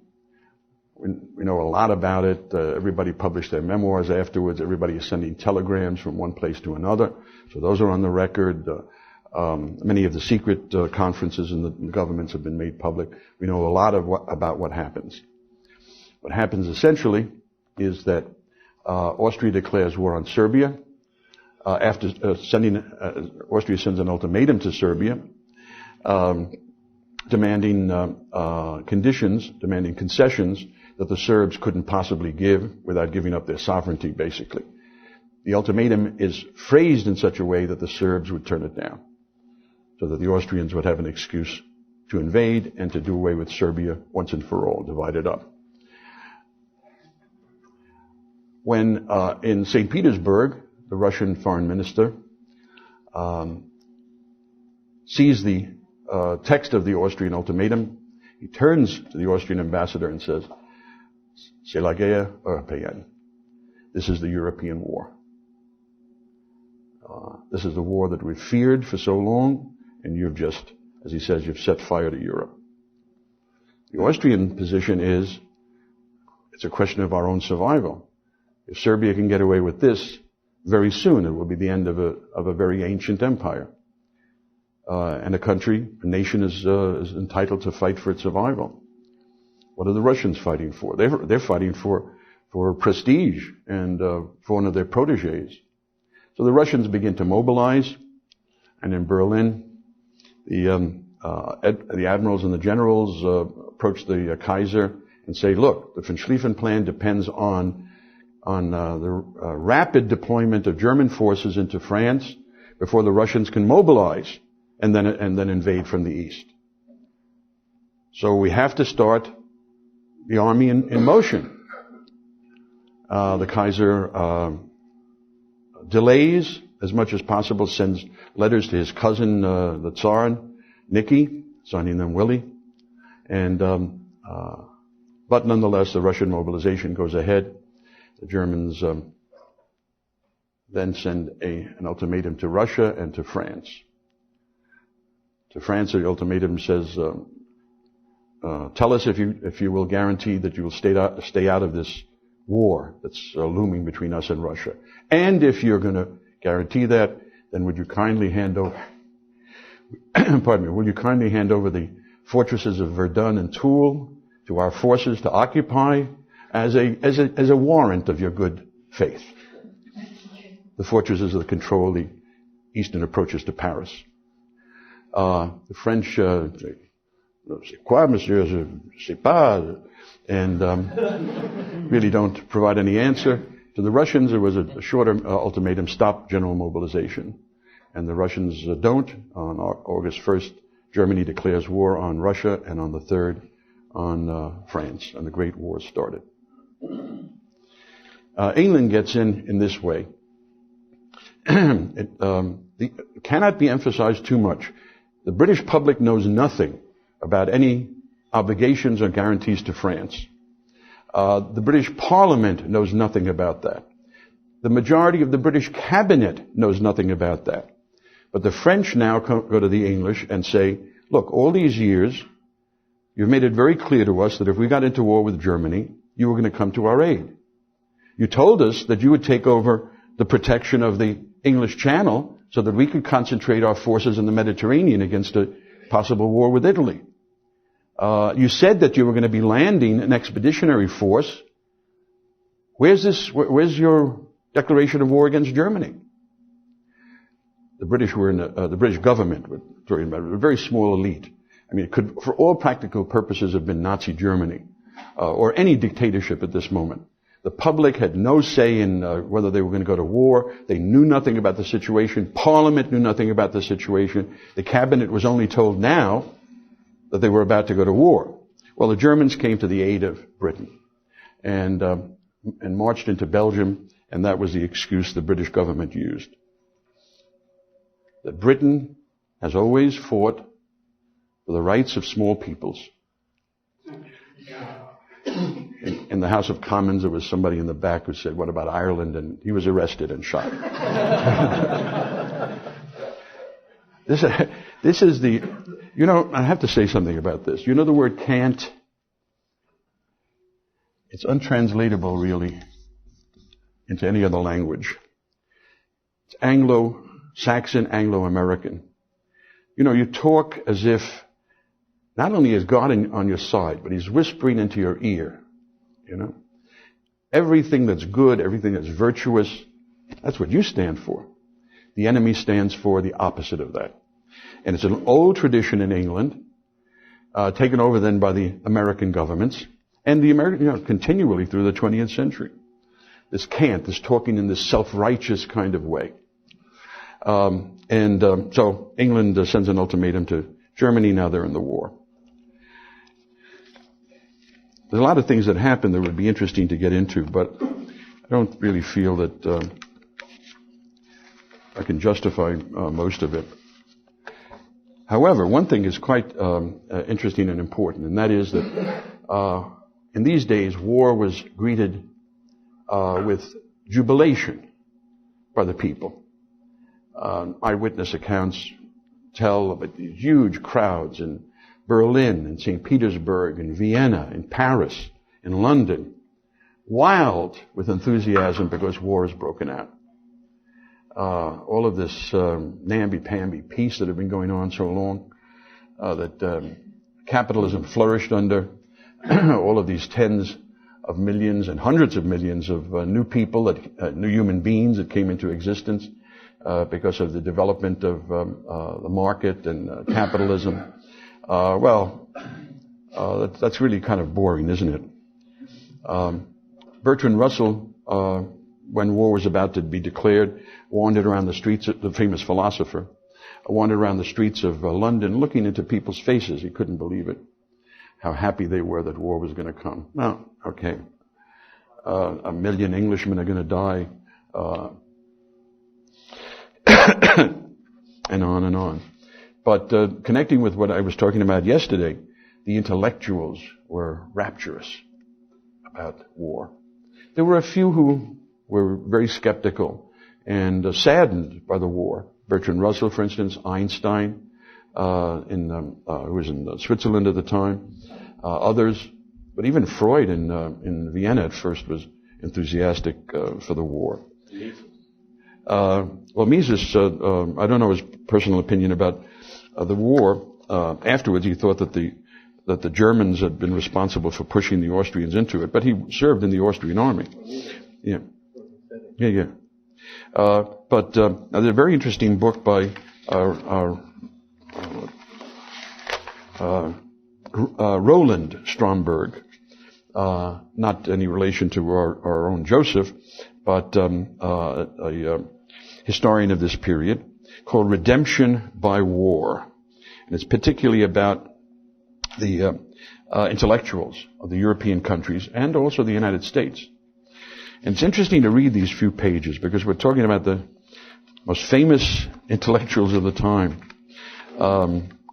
Speaker 1: We know a lot about it. Everybody published their memoirs afterwards. Everybody is sending telegrams from one place to another. So those are on the record. Many of the secret conferences in the governments have been made public. We know a lot about what happens. What happens essentially is that Austria declares war on Serbia. After Austria sends an ultimatum to Serbia, demanding concessions that the Serbs couldn't possibly give without giving up their sovereignty, basically. The ultimatum is phrased in such a way that the Serbs would turn it down, so that the Austrians would have an excuse to invade and to do away with Serbia once and for all, divide it up. When in St. Petersburg, the Russian foreign minister sees the text of the Austrian ultimatum, he turns to the Austrian ambassador and says, "C'est la guerre européenne." This is the European war. This is the war that we've feared for so long, and you've just, as he says, you've set fire to Europe. The Austrian position is, it's a question of our own survival. If Serbia can get away with this, very soon it will be the end of a very ancient empire. And a nation is entitled to fight for its survival. What are the Russians fighting for? They're fighting for prestige and for one of their protégés. So the Russians begin to mobilize, and in Berlin, the the admirals and the generals approach the Kaiser and say, look, the von Schlieffen Plan depends on the rapid deployment of German forces into France before the Russians can mobilize and then invade from the east. So we have to start the army in motion. The Kaiser delays as much as possible, sends letters to his cousin, the Tsar, Nicky, signing them Willie. But nonetheless, the Russian mobilization goes ahead. The Germans then send an ultimatum to Russia and to France. To France, the ultimatum says, tell us if you will guarantee that you will stay out of this war that's looming between us and Russia. And if you're going to guarantee that, then would you kindly hand over, would you kindly hand over the fortresses of Verdun and Toul to our forces to occupy as a warrant of your good faith? The fortresses that control the eastern approaches to Paris. The French, c'est quoi, monsieur, je sais pas, and really don't provide any answer. To the Russians, there was a shorter ultimatum, stop general mobilization. And the Russians don't. On August 1st, Germany declares war on Russia, and on the 3rd, on France, and the Great War started. England gets in this way. It cannot be emphasized too much. The British public knows nothing about any obligations or guarantees to France. The British Parliament knows nothing about that. The majority of the British cabinet knows nothing about that. But the French now go to the English and say, look, all these years, you've made it very clear to us that if we got into war with Germany, you were going to come to our aid. You told us that you would take over the protection of the English Channel so that we could concentrate our forces in the Mediterranean against a possible war with Italy. You said that you were going to be landing an expeditionary force. Where's your declaration of war against Germany? The British were the British government, we're talking about a very small elite. I mean, it could, for all practical purposes, have been Nazi Germany, or any dictatorship at this moment. The public had no say in whether they were going to go to war. They knew nothing about the situation. Parliament knew nothing about the situation. The cabinet was only told now that they were about to go to war. Well, the Germans came to the aid of Britain and marched into Belgium, and that was the excuse the British government used. That Britain has always fought for the rights of small peoples. In the House of Commons, there was somebody in the back who said, what about Ireland? And he was arrested and shot. This is the, I have to say something about this. You know the word can't? It's untranslatable, really, into any other language. It's Anglo-Saxon, Anglo-American. You talk as if not only is God on your side, but He's whispering into your ear. Everything that's good, everything that's virtuous, that's what you stand for. The enemy stands for the opposite of that. And it's an old tradition in England, taken over then by the American governments, and the American, continually through the 20th century. This cant, this talking in this self-righteous kind of way. So England sends an ultimatum to Germany, now they're in the war. There's a lot of things that happen that would be interesting to get into, but I don't really feel that I can justify most of it. However, one thing is quite interesting and important, and that is that in these days, war was greeted with jubilation by the people. Eyewitness accounts tell of these huge crowds in Berlin, in St. Petersburg, in Vienna, in Paris, in London, wild with enthusiasm because war has broken out. All of this namby-pamby peace that had been going on so long, that capitalism flourished under, all of these tens of millions and hundreds of millions of new people, new human beings that came into existence because of the development of the market and capitalism. That's really kind of boring, isn't it? Bertrand Russell, when war was about to be declared, wandered around the streets, the famous philosopher, wandered around the streets of London looking into people's faces. He couldn't believe it, how happy they were that war was going to come. Well, okay. 1 million Englishmen are going to die. And on and on. But connecting with what I was talking about yesterday, the intellectuals were rapturous about war. There were a few who were very skeptical and saddened by the war. Bertrand Russell, for instance, Einstein, who was in Switzerland at the time, others, but even Freud in Vienna at first was enthusiastic for the war. Mises, I don't know his personal opinion about the war. Afterwards, he thought that the Germans had been responsible for pushing the Austrians into it, but he served in the Austrian army. Yeah. But there's a very interesting book by Roland Stromberg, not any relation to our own Joseph, but a historian of this period, called Redemption by War. And it's particularly about the intellectuals of the European countries and also the United States. And it's interesting to read these few pages because we're talking about the most famous intellectuals of the time.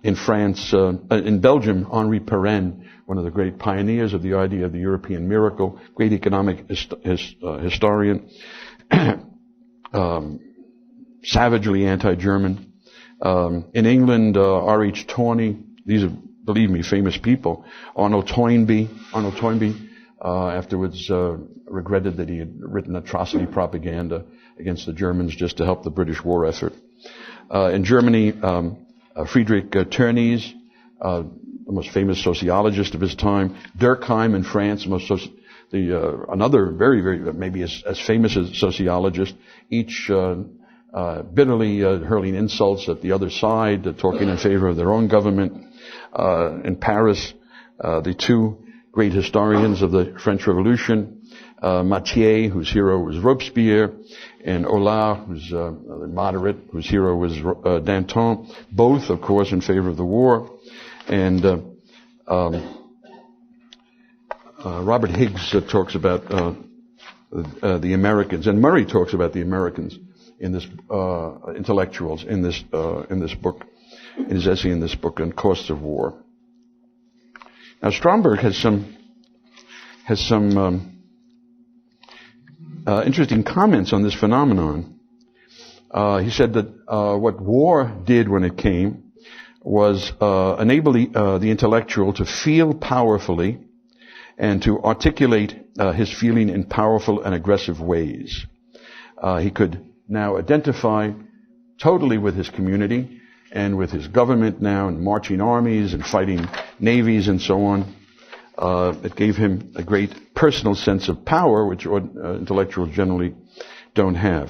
Speaker 1: In France, in Belgium, Henri Pirenne, one of the great pioneers of the idea of the European miracle, great economic historian, savagely anti-German. In England, R.H. Tawney, these are, believe me, famous people. Arnold Toynbee, afterwards regretted that he had written atrocity propaganda against the Germans just to help the British war effort. In Germany, Friedrich Tönnies, the most famous sociologist of his time. Durkheim in France, another very, very, maybe as famous as sociologist, each bitterly hurling insults at the other side, talking in favor of their own government. In Paris, the two great historians of the French Revolution, Mathieu, whose hero was Robespierre, and Hollart, who's the moderate, whose hero was Danton, both, of course, in favor of the war. And Robert Higgs talks about the Americans, and Murray talks about the Americans in this intellectuals in this book, in his essay in this book on Costs of War. Now Stromberg has some interesting comments on this phenomenon. He said that what war did when it came was enable the intellectual to feel powerfully and to articulate his feeling in powerful and aggressive ways. He could now identify totally with his community and with his government now, and marching armies and fighting navies and so on. It gave him a great personal sense of power, which intellectuals generally don't have.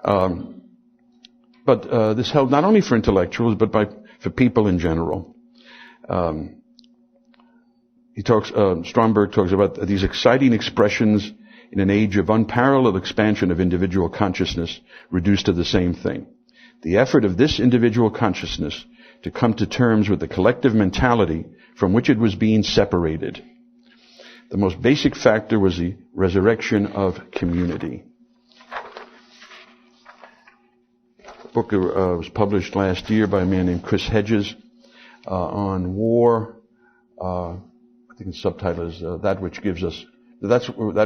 Speaker 1: But this held not only for intellectuals, but for people in general. Stromberg talks about these exciting expressions in an age of unparalleled expansion of individual consciousness reduced to the same thing. The effort of this individual consciousness to come to terms with the collective mentality from which it was being separated. The most basic factor was the resurrection of community. The book was published last year by a man named Chris Hedges on war. I think the subtitle is that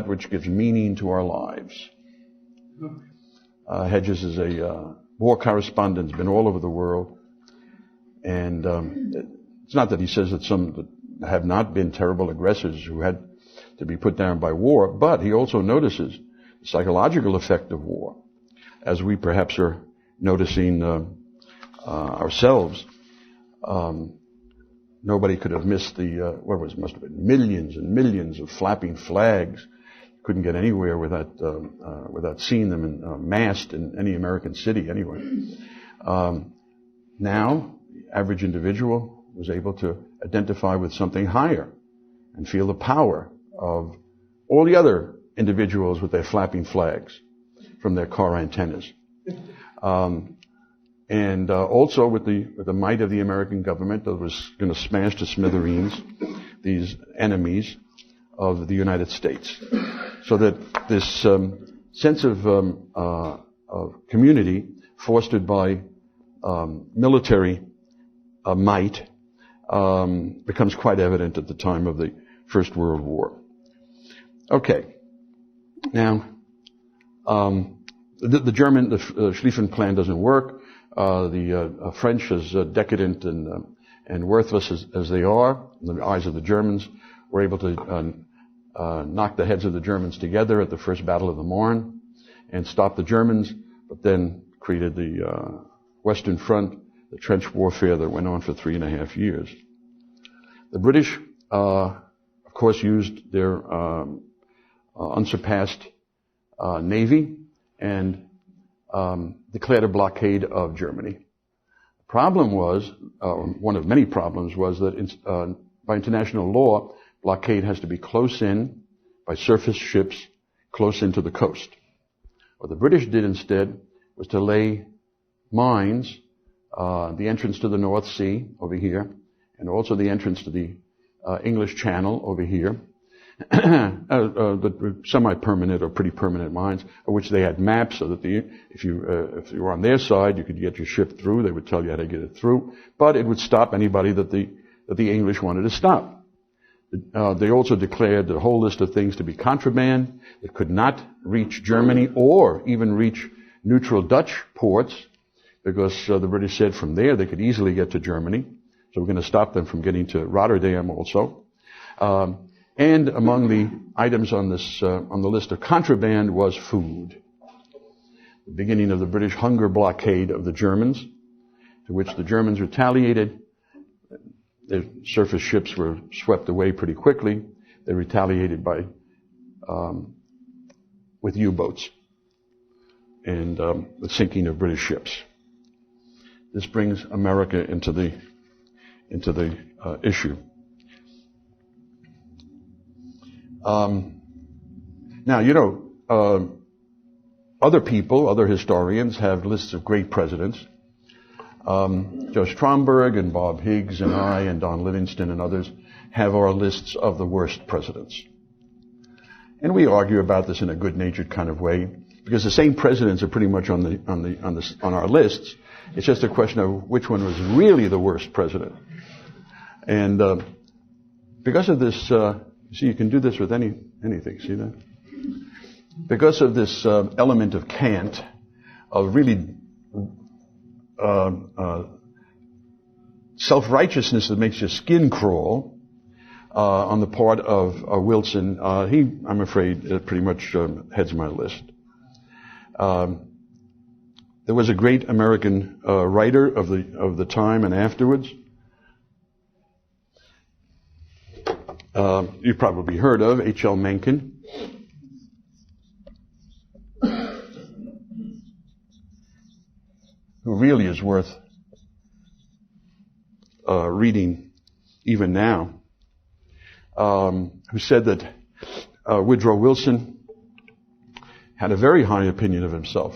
Speaker 1: which gives meaning to our lives. Hedges is a war correspondent, has been all over the world. And it's not that he says that some have not been terrible aggressors who had to be put down by war, but he also notices the psychological effect of war, as we perhaps are noticing ourselves. Nobody could have missed must have been millions and millions of flapping flags. Couldn't get anywhere without seeing them massed in any American city anyway. Now, the average individual was able to identify with something higher and feel the power of all the other individuals with their flapping flags from their car antennas. And also with the might of the American government that was going to smash to smithereens these enemies of the United States. So that this sense of community fostered by military might becomes quite evident at the time of the First World War. Okay. Now, the Schlieffen Plan doesn't work. The French, as decadent and worthless as they are, in the eyes of the Germans, were able to knock the heads of the Germans together at the First Battle of the Marne and stop the Germans, but then created the Western Front, the trench warfare that went on for 3.5 years. The British, of course, used their unsurpassed navy and declared a blockade of Germany. The problem was, one of many problems was that by international law, blockade has to be close in, by surface ships, close into the coast. What the British did instead was to lay mines, the entrance to the North Sea over here, and also the entrance to the English Channel over here, the semi-permanent or pretty permanent mines, of which they had maps so that if you were on their side, you could get your ship through. They would tell you how to get it through, but it would stop anybody that the English wanted to stop. They also declared a whole list of things to be contraband that could not reach Germany or even reach neutral Dutch ports, because the British said from there they could easily get to Germany. So we're going to stop them from getting to Rotterdam also. And among the items on the list of contraband was food. The beginning of the British hunger blockade of the Germans, to which the Germans retaliated. Their surface ships were swept away pretty quickly. They retaliated with U-boats and the sinking of British ships. This brings America into the issue. Now, other historians have lists of great presidents. Joe Stromberg and Bob Higgs and I and Don Livingston and others have our lists of the worst presidents. And we argue about this in a good-natured kind of way, because the same presidents are pretty much on our lists. It's just a question of which one was really the worst president. And because of this, see, you can do this with anything. See that? Because of this element of cant, of really self-righteousness that makes your skin crawl on the part of Wilson, I'm afraid, pretty much heads my list. There was a great American writer of the time and afterwards. You've probably heard of H.L. Mencken. Who really is worth reading even now, who said that Woodrow Wilson had a very high opinion of himself.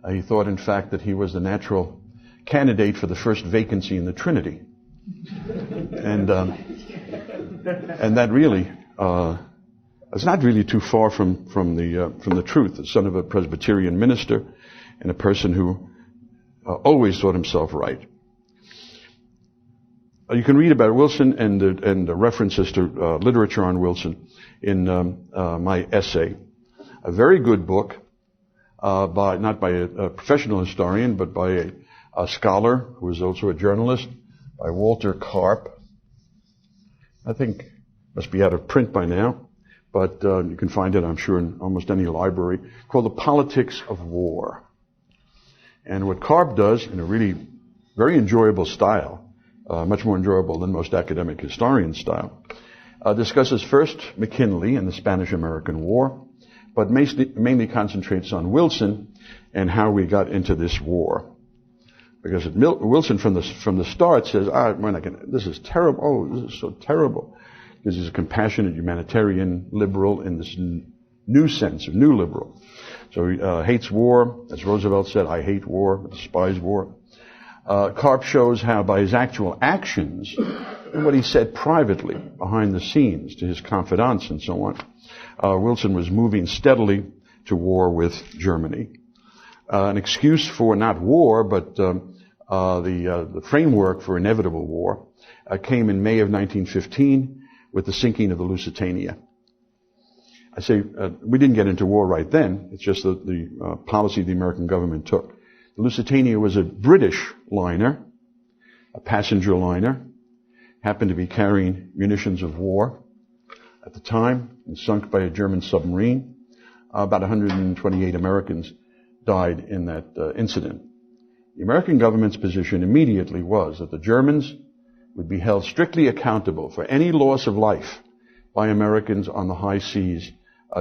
Speaker 1: He thought, in fact, that he was the natural candidate for the first vacancy in the Trinity. And that really is not really too far from the truth. The son of a Presbyterian minister and a person who always thought himself right. You can read about Wilson and the references to literature on Wilson in my essay. A very good book, not by a professional historian, but by a scholar who is also a journalist, by Walter Karp. I think it must be out of print by now, but you can find it, I'm sure, in almost any library, called The Politics of War. And what Karp does, in a really very enjoyable style, much more enjoyable than most academic historian style, discusses first McKinley and the Spanish-American War, but mainly concentrates on Wilson and how we got into this war. Because Wilson from the start says, we're not gonna, this is terrible, oh, this is so terrible. Because he's a compassionate humanitarian liberal in this new sense of new liberal. So he hates war. As Roosevelt said, I hate war, I despise war. Karp shows how by his actual actions and what he said privately, behind the scenes, to his confidants and so on, Wilson was moving steadily to war with Germany. An excuse for not war, but the framework for inevitable war came in May of 1915 with the sinking of the Lusitania. I say we didn't get into war right then. It's just the policy the American government took. The Lusitania was a British liner, a passenger liner, happened to be carrying munitions of war at the time, and sunk by a German submarine. About 128 Americans died in that incident. The American government's position immediately was that the Germans would be held strictly accountable for any loss of life by Americans on the high seas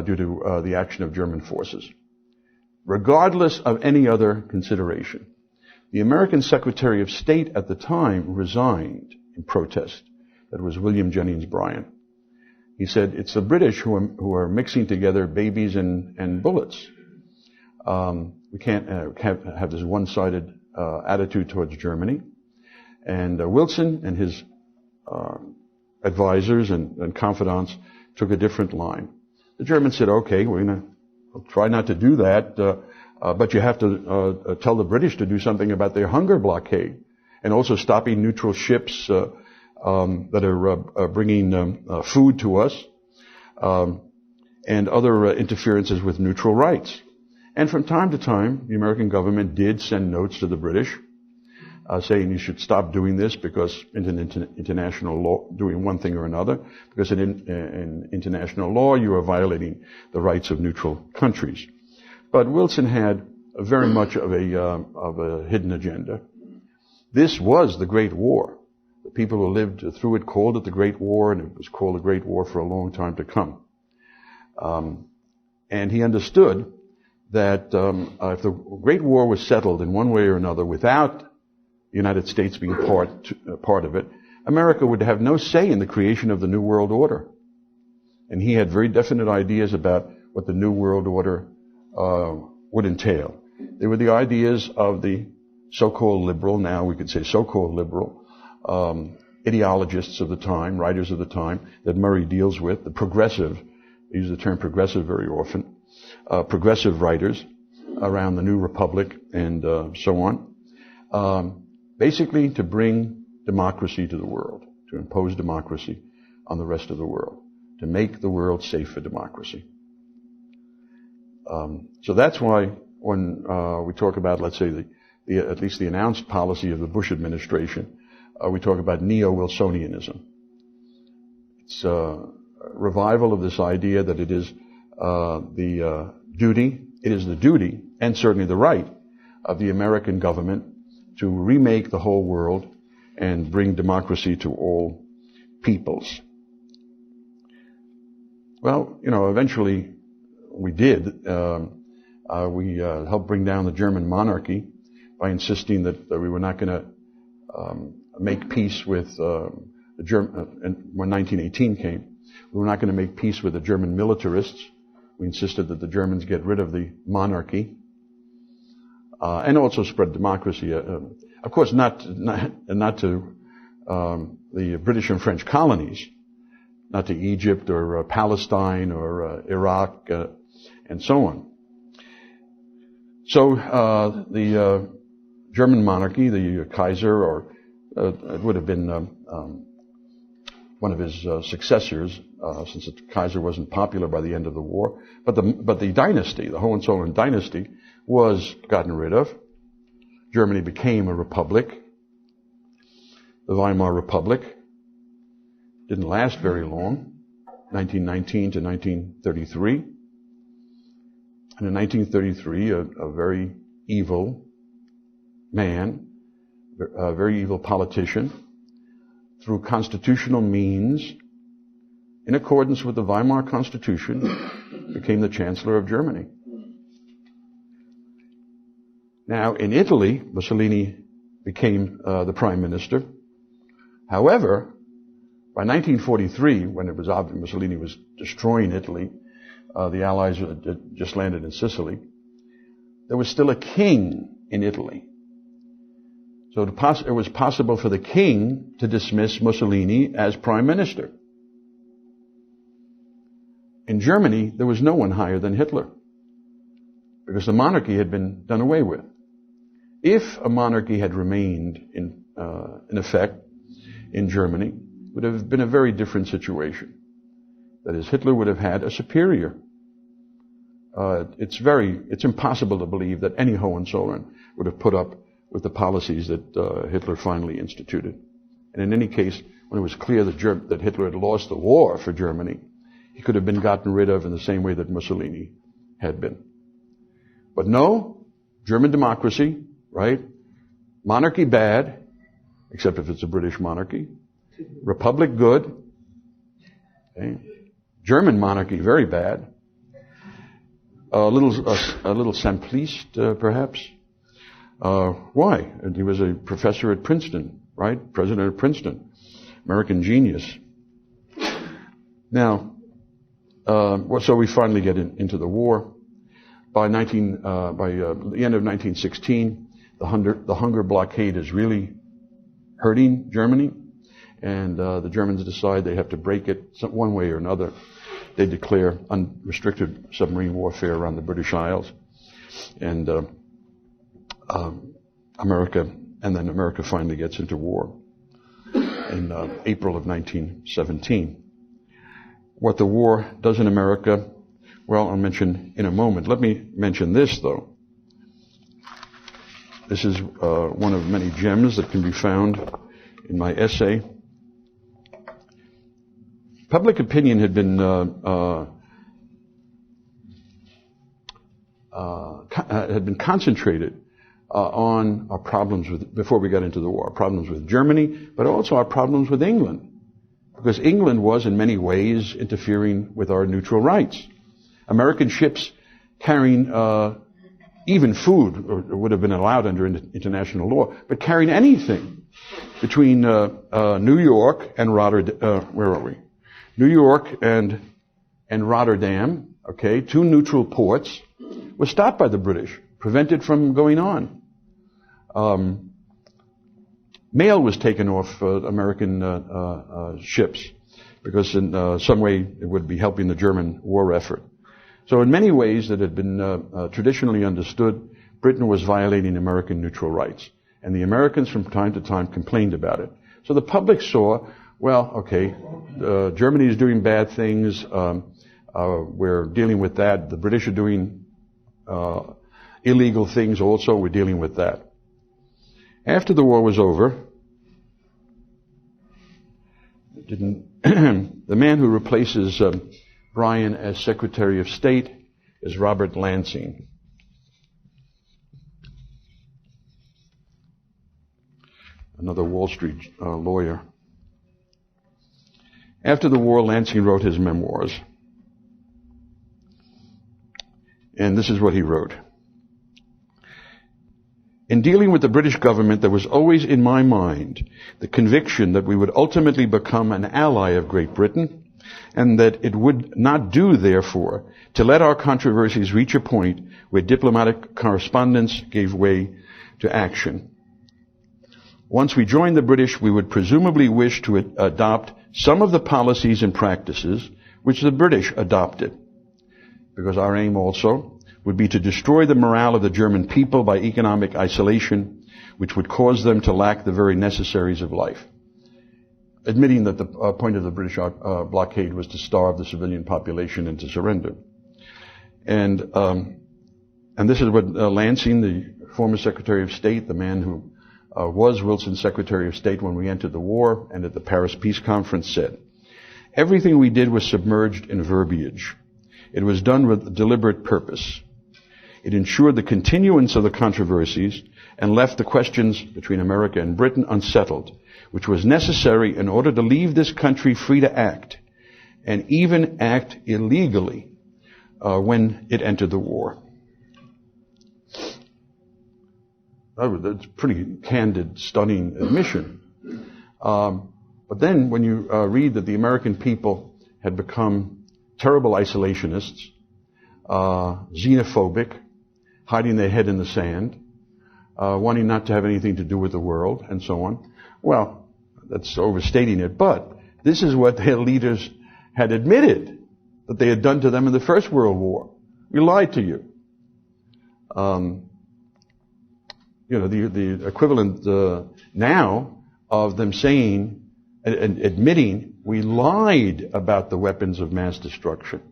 Speaker 1: due to the action of German forces, regardless of any other consideration. The American Secretary of State at the time resigned in protest. That was William Jennings Bryan. He said, it's the British who are mixing together babies and bullets. We can't have this one-sided attitude towards Germany. And Wilson and his advisors and confidants took a different line. The Germans said, okay, we'll try not to do that, but you have to tell the British to do something about their hunger blockade, and also stopping neutral ships that are bringing food to us, and other interferences with neutral rights. And from time to time, the American government did send notes to the British saying you should stop doing this because in international law, doing one thing or another, because in international law you are violating the rights of neutral countries. But Wilson had very much of a hidden agenda. This was the Great War. The people who lived through it called it the Great War, and it was called the Great War for a long time to come. And he understood that if the Great War was settled in one way or another without the United States being part of it, America would have no say in the creation of the New World Order. And he had very definite ideas about what the New World Order would entail. They were the ideas of the so-called liberal, now we could say so-called liberal, ideologists of the time, writers of the time, that Murray deals with, the progressive, they use the term progressive very often, progressive writers around the New Republic and so on. Basically to bring democracy to the world, to impose democracy on the rest of the world, to make the world safe for democracy. So that's why when we talk about, let's say, at least the announced policy of the Bush administration, we talk about neo-Wilsonianism. It's a revival of this idea that it is the duty, and certainly the right, of the American government to remake the whole world and bring democracy to all peoples. Well, eventually we did. We helped bring down the German monarchy by insisting that we were not going to make peace with the German. When 1918 came, we were not going to make peace with the German militarists. We insisted that the Germans get rid of the monarchy. And also spread democracy. Of course, not to the British and French colonies, not to Egypt or Palestine or Iraq and so on. So the German monarchy, the Kaiser, or it would have been one of his successors, since the Kaiser wasn't popular by the end of the war. But the dynasty, the Hohenzollern dynasty, was gotten rid of. Germany became a republic. The Weimar Republic didn't last very long, 1919 to 1933. And in 1933, a very evil man, a very evil politician, through constitutional means, in accordance with the Weimar Constitution, became the Chancellor of Germany. Now, in Italy, Mussolini became the prime minister. However, by 1943, when it was obvious Mussolini was destroying Italy, the Allies had just landed in Sicily, there was still a king in Italy. So it was possible for the king to dismiss Mussolini as prime minister. In Germany, there was no one higher than Hitler, because the monarchy had been done away with. If a monarchy had remained in effect in Germany, it would have been a very different situation. That is, Hitler would have had a superior. It's impossible to believe that any Hohenzollern would have put up with the policies that Hitler finally instituted. And in any case, when it was clear that Hitler had lost the war for Germany, he could have been gotten rid of in the same way that Mussolini had been. But no, German democracy, right? Monarchy bad, except if it's a British monarchy. Republic good. Okay. German monarchy very bad. A little simpliste, perhaps. Why? He was a professor at Princeton, right? President of Princeton. American genius. Now, so we finally get into the war. By the end of 1916, the hunger blockade is really hurting Germany, and the Germans decide they have to break it one way or another. They declare unrestricted submarine warfare around the British Isles, and America finally gets into war in April of 1917. What the war does in America, well, I'll mention in a moment. Let me mention this, though. This is one of many gems that can be found in my essay. Public opinion had been concentrated on our problems with, before we got into the war, our problems with Germany, but also our problems with England. Because England was in many ways interfering with our neutral rights. American ships carrying even food would have been allowed under international law, but carrying anything between New York and New York and Rotterdam, okay, two neutral ports, was stopped by the British, prevented from going on. Mail was taken off American ships because in some way it would be helping the German war effort. So in many ways that had been traditionally understood, Britain was violating American neutral rights. And the Americans from time to time complained about it. So the public saw, well, okay, Germany is doing bad things. We're dealing with that. The British are doing illegal things also. We're dealing with that. After the war was over, the man who replaces Bryan as Secretary of State is Robert Lansing. Another Wall Street lawyer. After the war, Lansing wrote his memoirs. And this is what he wrote. In dealing with the British government, there was always in my mind the conviction that we would ultimately become an ally of Great Britain, and that it would not do, therefore, to let our controversies reach a point where diplomatic correspondence gave way to action. Once we joined the British, we would presumably wish to adopt some of the policies and practices which the British adopted, because our aim also would be to destroy the morale of the German people by economic isolation, which would cause them to lack the very necessaries of life. Admitting that the point of the British blockade was to starve the civilian population into surrender. And this is what Lansing, the former Secretary of State, the man who was Wilson's Secretary of State when we entered the war and at the Paris Peace Conference, said, "Everything we did was submerged in verbiage. It was done with deliberate purpose. It ensured the continuance of the controversies and left the questions between America and Britain unsettled, which was necessary in order to leave this country free to act, and even act illegally when it entered the war." That's a pretty candid, stunning admission. But then when you read that the American people had become terrible isolationists, xenophobic, hiding their head in the sand, wanting not to have anything to do with the world, and so on. Well, that's overstating it, but this is what their leaders had admitted that they had done to them in the First World War. We lied to you. The equivalent now of them saying and admitting we lied about the weapons of mass destruction.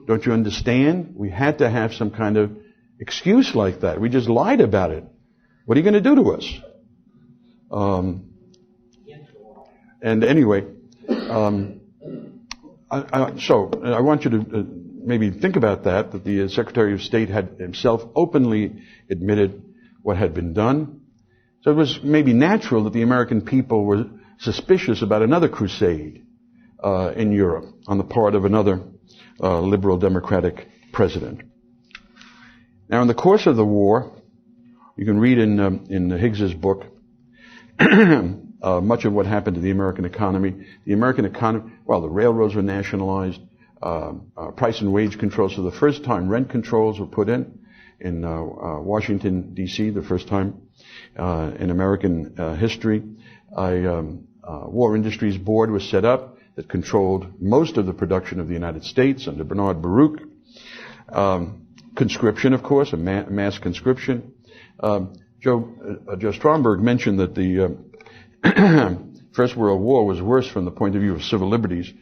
Speaker 1: Don't you understand? We had to have some kind of excuse like that. We just lied about it. What are you going to do to us? And anyway, I want you to maybe think about that the Secretary of State had himself openly admitted what had been done. So it was maybe natural that the American people were suspicious about another crusade in Europe on the part of another liberal democratic president. Now, in the course of the war, you can read in Higgs's book much of what happened to the American economy. The American economy, well, the railroads were nationalized, price and wage controls. For the first time, rent controls were put in Washington, D.C., the first time in American history. A War Industries Board was set up that controlled most of the production of the United States under Bernard Baruch. Conscription, of course, a mass conscription. Joe Stromberg mentioned that the First World War was worse from the point of view of civil liberties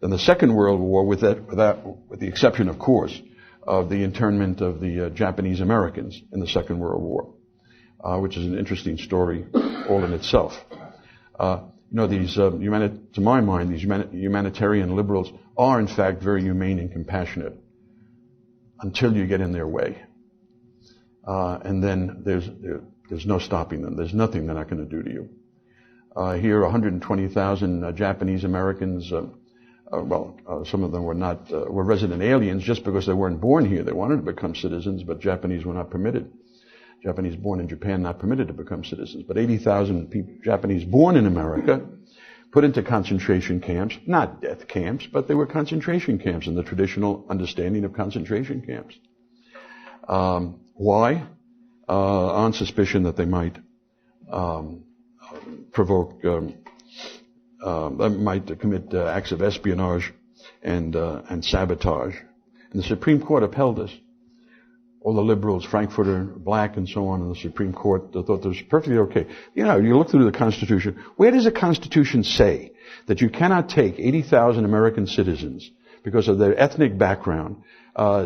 Speaker 1: than the Second World War, with the exception, of course, of the internment of the Japanese Americans in the Second World War, which is an interesting story all in itself. To my mind, these humanitarian liberals are, in fact, very humane and compassionate until you get in their way. And then there's no stopping them. There's nothing they're not going to do to you. Here, 120,000 Japanese Americans, some of them were resident aliens just because they weren't born here. They wanted to become citizens, but Japanese were not permitted. Japanese born in Japan not permitted to become citizens. But 80,000 Japanese born in America put into concentration camps, not death camps, but they were concentration camps in the traditional understanding of concentration camps. Why? On suspicion that they might might commit acts of espionage and sabotage. And the Supreme Court upheld this. All the liberals, Frankfurter, Black, and so on in the Supreme Court thought this was perfectly okay. You look through the Constitution. Where does the Constitution say that you cannot take 80,000 American citizens because of their ethnic background,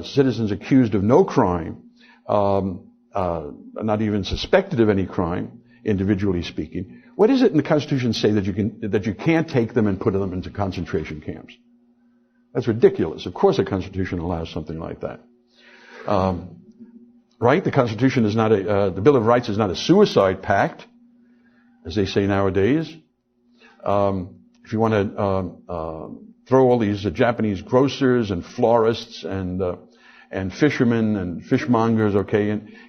Speaker 1: citizens accused of no crime, not even suspected of any crime, individually speaking? What is it in the Constitution say that you can't take them and put them into concentration camps? That's ridiculous. Of course, the Constitution allows something like that. Right? The Constitution is not the Bill of Rights is not a suicide pact, as they say nowadays. If you want to throw all these Japanese grocers and florists and fishermen and fishmongers,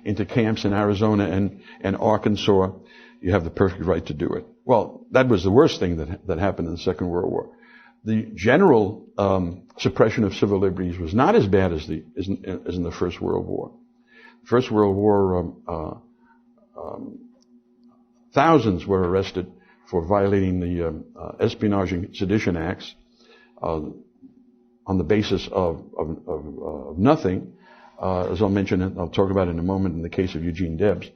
Speaker 1: into camps in Arizona and Arkansas, you have the perfect right to do it. Well, that was the worst thing that happened in the Second World War. The general suppression of civil liberties was not as bad as in the First World War. First World War, thousands were arrested for violating the Espionage and Sedition Acts on the basis of nothing, as I'll mention, I'll talk about in a moment in the case of Eugene Debs.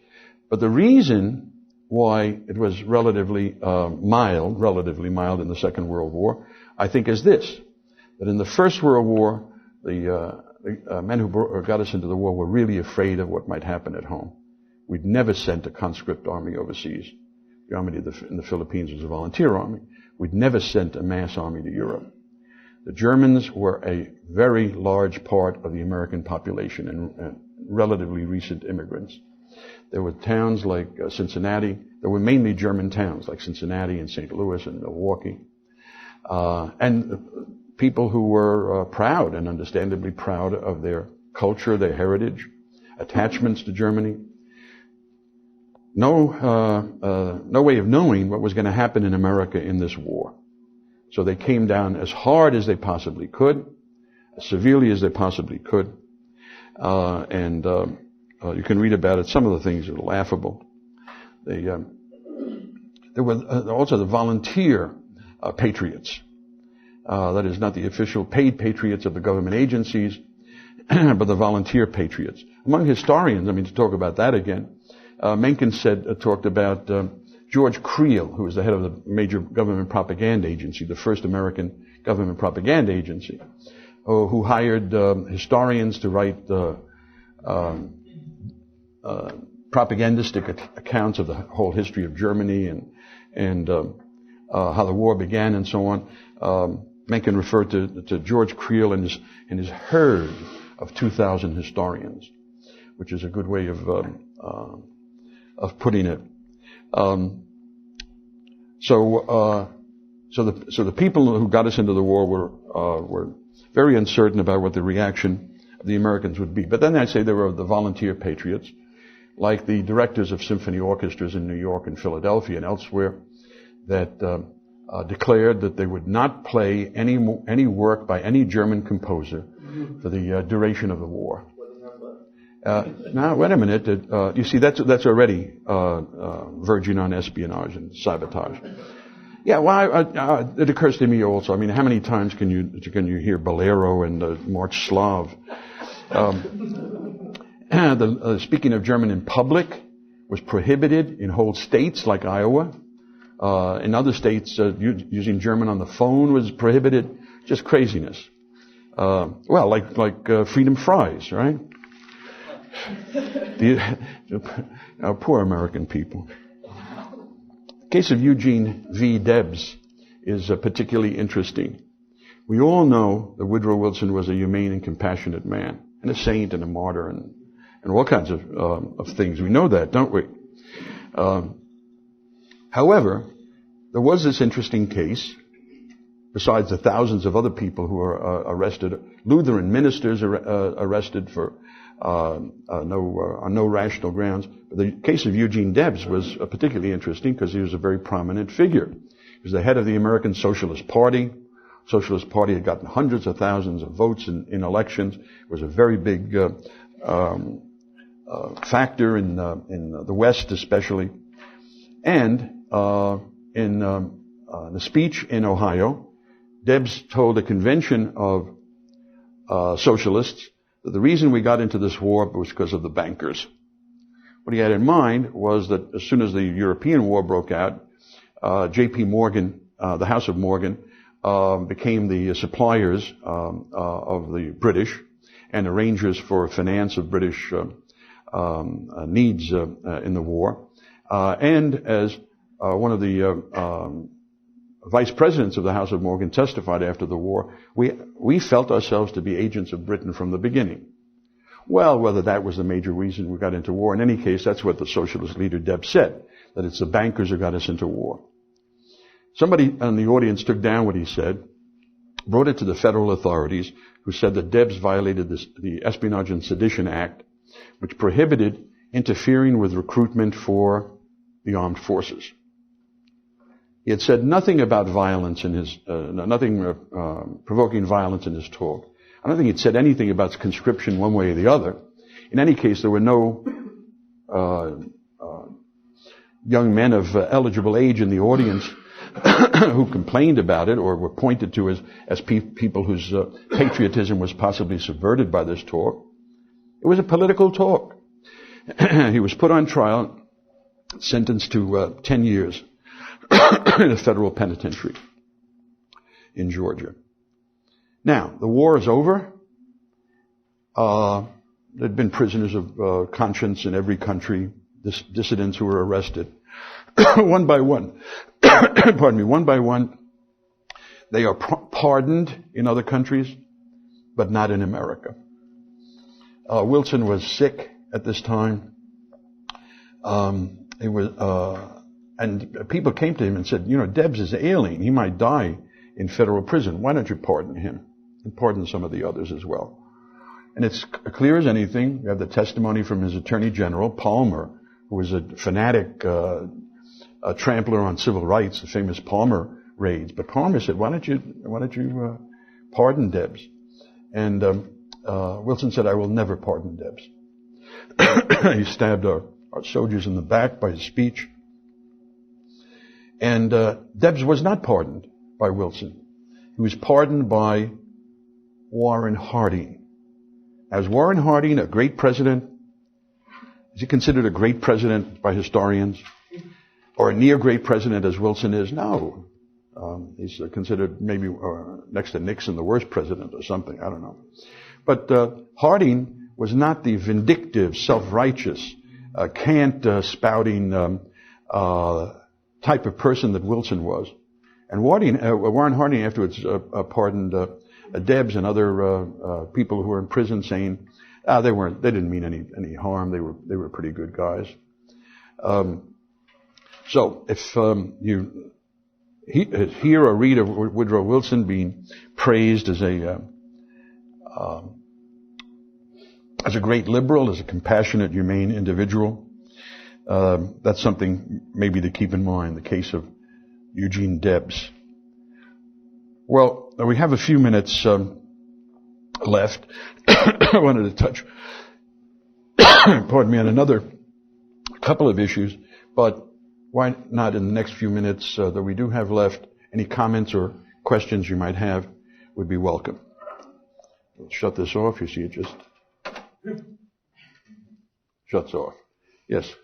Speaker 1: But the reason why it was relatively mild in the Second World War, I think, is this: that in the First World War, the men who got us into the war were really afraid of what might happen at home. We'd never sent a conscript army overseas. The army in the Philippines was a volunteer army. We'd never sent a mass army to Europe. The Germans were a very large part of the American population and relatively recent immigrants. There were towns like Cincinnati. There were mainly German towns like Cincinnati and St. Louis and Milwaukee. And people who were proud and understandably proud of their culture, their heritage, attachments to Germany. no way of knowing what was going to happen in America in this war. So they came down as hard as they possibly could, as severely as they possibly could, and you can read about it. Some of the things are laughable. There were also the volunteer patriots. That is not the official paid patriots of the government agencies, but the volunteer patriots. Among historians, to talk about that again, Mencken talked about George Creel, who was the head of the major government propaganda agency, the first American government propaganda agency, who hired historians to write propagandistic accounts of the whole history of Germany and how the war began and so on. Mencken referred to George Creel and his herd of 2,000 historians, which is a good way of putting it. So the people who got us into the war were very uncertain about what the reaction of the Americans would be. But then I say there were the volunteer patriots, like the directors of symphony orchestras in New York and Philadelphia and elsewhere, that declared that they would not play any work by any German composer for the duration of the war. Now, wait a minute. You see, that's already verging on espionage and sabotage. Yeah, well, it occurs to me also. How many times can you hear Bolero and March Slav? Speaking of German in public was prohibited in whole states like Iowa. In other states, using German on the phone was prohibited. Just craziness. Well, like freedom fries, right? Poor American people. The case of Eugene V. Debs is particularly interesting. We all know that Woodrow Wilson was a humane and compassionate man, and a saint and a martyr and all kinds of things. We know that, don't we? However, there was this interesting case, besides the thousands of other people who were arrested, Lutheran ministers arrested for on no rational grounds. But the case of Eugene Debs was particularly interesting because he was a very prominent figure. He was the head of the American Socialist Party. Socialist Party had gotten hundreds of thousands of votes in elections. It was a very big factor in the West, especially. And in the speech in Ohio, Debs told a convention of socialists that the reason we got into this war was because of the bankers. What he had in mind was that as soon as the European war broke out, J.P. Morgan, the House of Morgan, became the suppliers of the British and arrangers for finance of British needs in the war. And as one of the vice presidents of the House of Morgan testified after the war, we felt ourselves to be agents of Britain from the beginning. Well, whether that was the major reason we got into war, in any case, that's what the socialist leader Debs said, that it's the bankers who got us into war. Somebody in the audience took down what he said, brought it to the federal authorities, who said that Debs violated the Espionage and Sedition Act, which prohibited interfering with recruitment for the armed forces. He had said nothing about violence in his, nothing provoking violence in his talk. I don't think he'd said anything about conscription one way or the other. In any case, there were no young men of eligible age in the audience who complained about it or were pointed to as people whose patriotism was possibly subverted by this talk. It was a political talk. He was put on trial, sentenced to 10 years in a federal penitentiary in Georgia. Now, the war is over. There had been prisoners of conscience in every country, dissidents who were arrested. One by one, one by one, they are pardoned in other countries, but not in America. Wilson was sick at this time. And people came to him and said, Debs is ailing. He might die in federal prison. Why don't you pardon him? And pardon some of the others as well. And it's clear as anything. We have the testimony from his Attorney General, Palmer, who who was a fanatic a trampler on civil rights, the famous Palmer raids. But Palmer said, "Why don't you pardon Debs?" And Wilson said, "I will never pardon Debs." He stabbed our soldiers in the back by his speech. And Debs was not pardoned by Wilson. He was pardoned by Warren Harding. As Warren Harding, a great president, is he considered a great president by historians? Or a near great president as Wilson is? No. He's considered maybe next to Nixon the worst president or something. I don't know. But Harding was not the vindictive, self-righteous, cant-spouting type of person that Wilson was. And Warren Harding afterwards pardoned Debs and other people who were in prison, saying, they didn't mean any harm. They were pretty good guys. So if you hear or read of Woodrow Wilson being praised as a great liberal, as a compassionate, humane individual, that's something maybe to keep in mind. The case of Eugene Debs. Well, we have a few minutes left. I wanted to touch, pardon me, on another couple of issues, but why not in the next few minutes that we do have left, any comments or questions you might have would be welcome. We'll shut this off. You see it just shuts off. Yes?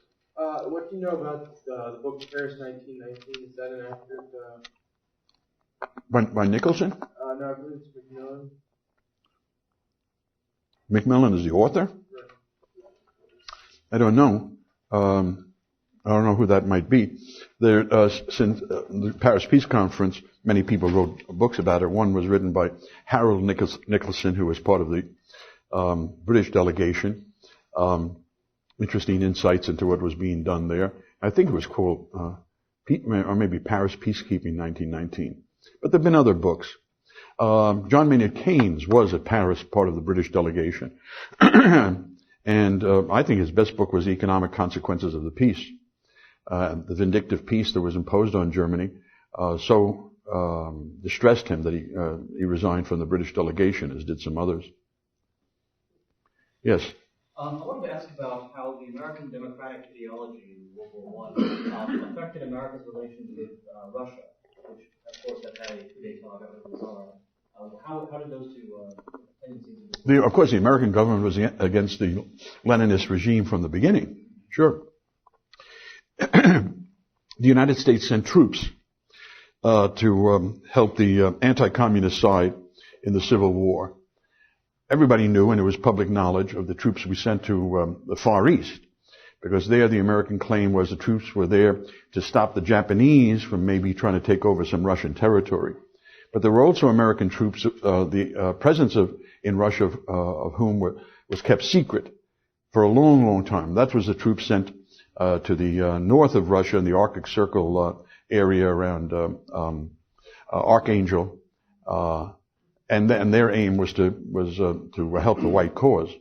Speaker 2: What do you know about the book Paris 1919? Is that an accurate...
Speaker 1: By Nicholson?
Speaker 2: No, I believe it's Macmillan.
Speaker 1: Macmillan is the author?
Speaker 2: Right.
Speaker 1: I don't know. I don't know who that might be. Since the Paris Peace Conference, many people wrote books about it. One was written by Harold Nicholson, who was part of the British delegation. Interesting insights into what was being done there. I think it was called, or maybe Paris Peacekeeping 1919. But there have been other books. John Maynard Keynes was at Paris, part of the British delegation. And I think his best book was The Economic Consequences of the Peace. The vindictive peace that was imposed on Germany so distressed him that he resigned from the British delegation, as did some others. Yes?
Speaker 3: I wanted to ask about how the American democratic ideology in World War I affected America's relations with Russia, which, of course, had a coup d'etat government. How did those two tendencies...
Speaker 1: Of course, the American government was against the Leninist regime from the beginning. Sure. The United States sent troops to help the anti-communist side in the Civil War. Everybody knew, and it was public knowledge, of the troops we sent to the Far East, because there the American claim was the troops were there to stop the Japanese from maybe trying to take over some Russian territory. But there were also American troops, the presence in Russia of whom was kept secret for a long, long time. That was the troops sent to the north of Russia in the Arctic Circle area around Archangel, and their aim was to help the white cause.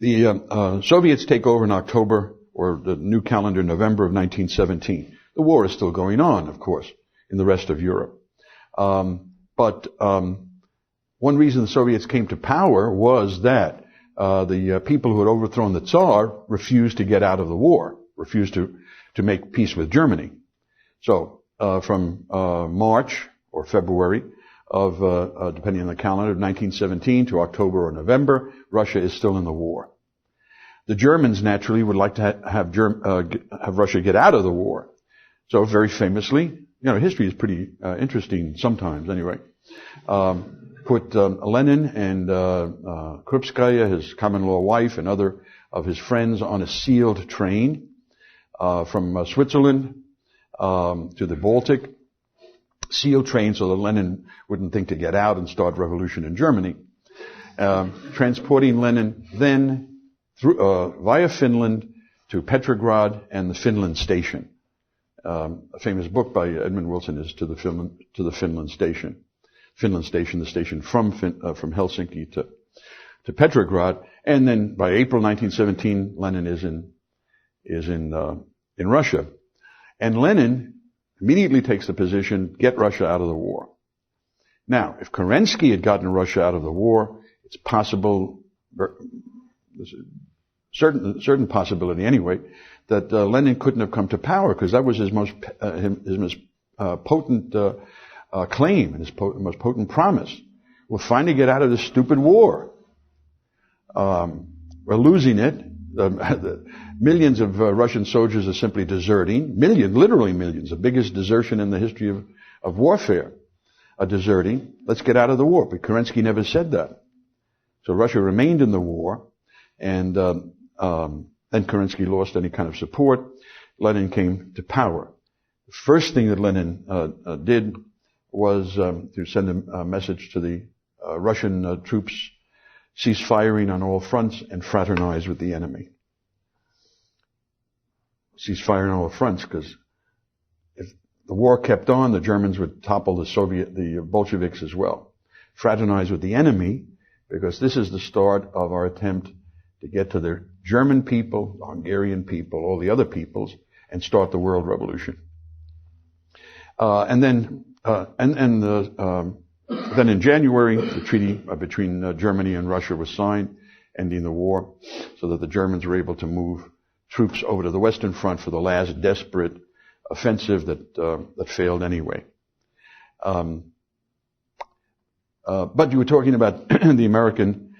Speaker 1: The Soviets take over in October, or the new calendar, November of 1917. The war is still going on, of course, in the rest of Europe. But one reason the Soviets came to power was that the people who had overthrown the Tsar refused to get out of the war, refused to make peace with Germany. So from March or February of, depending on the calendar, of 1917 to October or November, Russia is still in the war. The Germans naturally would like to have Russia get out of the war. So very famously, history is pretty interesting sometimes anyway, put Lenin and Krupskaya, his common-law wife, and other of his friends on a sealed train from Switzerland to the Baltic. Sealed train so that Lenin wouldn't think to get out and start revolution in Germany. Transporting Lenin then through via Finland to Petrograd and the Finland Station. A famous book by Edmund Wilson is to the Finland Station. Finland Station, the station from Helsinki to to Petrograd, and then by April 1917, Lenin is in Russia. And Lenin immediately takes the position, get Russia out of the war. Now, if Kerensky had gotten Russia out of the war, it's possible, there's a certain possibility anyway, that Lenin couldn't have come to power, because that was his most potent claim, and his most potent promise. We'll finally get out of this stupid war. We're losing it. Millions of Russian soldiers are simply deserting. Millions, literally millions. The biggest desertion in the history of warfare are deserting. Let's get out of the war. But Kerensky never said that. So Russia remained in the war, and then Kerensky lost any kind of support. Lenin came to power. The first thing that Lenin did was to send a message to the Russian troops: cease firing on all fronts and fraternize with the enemy. Cease firing on all fronts, because if the war kept on, the Germans would topple the Bolsheviks as well. Fraternize with the enemy, because this is the start of our attempt to get to the German people, the Hungarian people, all the other peoples, and start the world revolution. Then in January, the treaty between Germany and Russia was signed, ending the war, so that the Germans were able to move troops over to the Western Front for the last desperate offensive that failed anyway. But you were talking about the American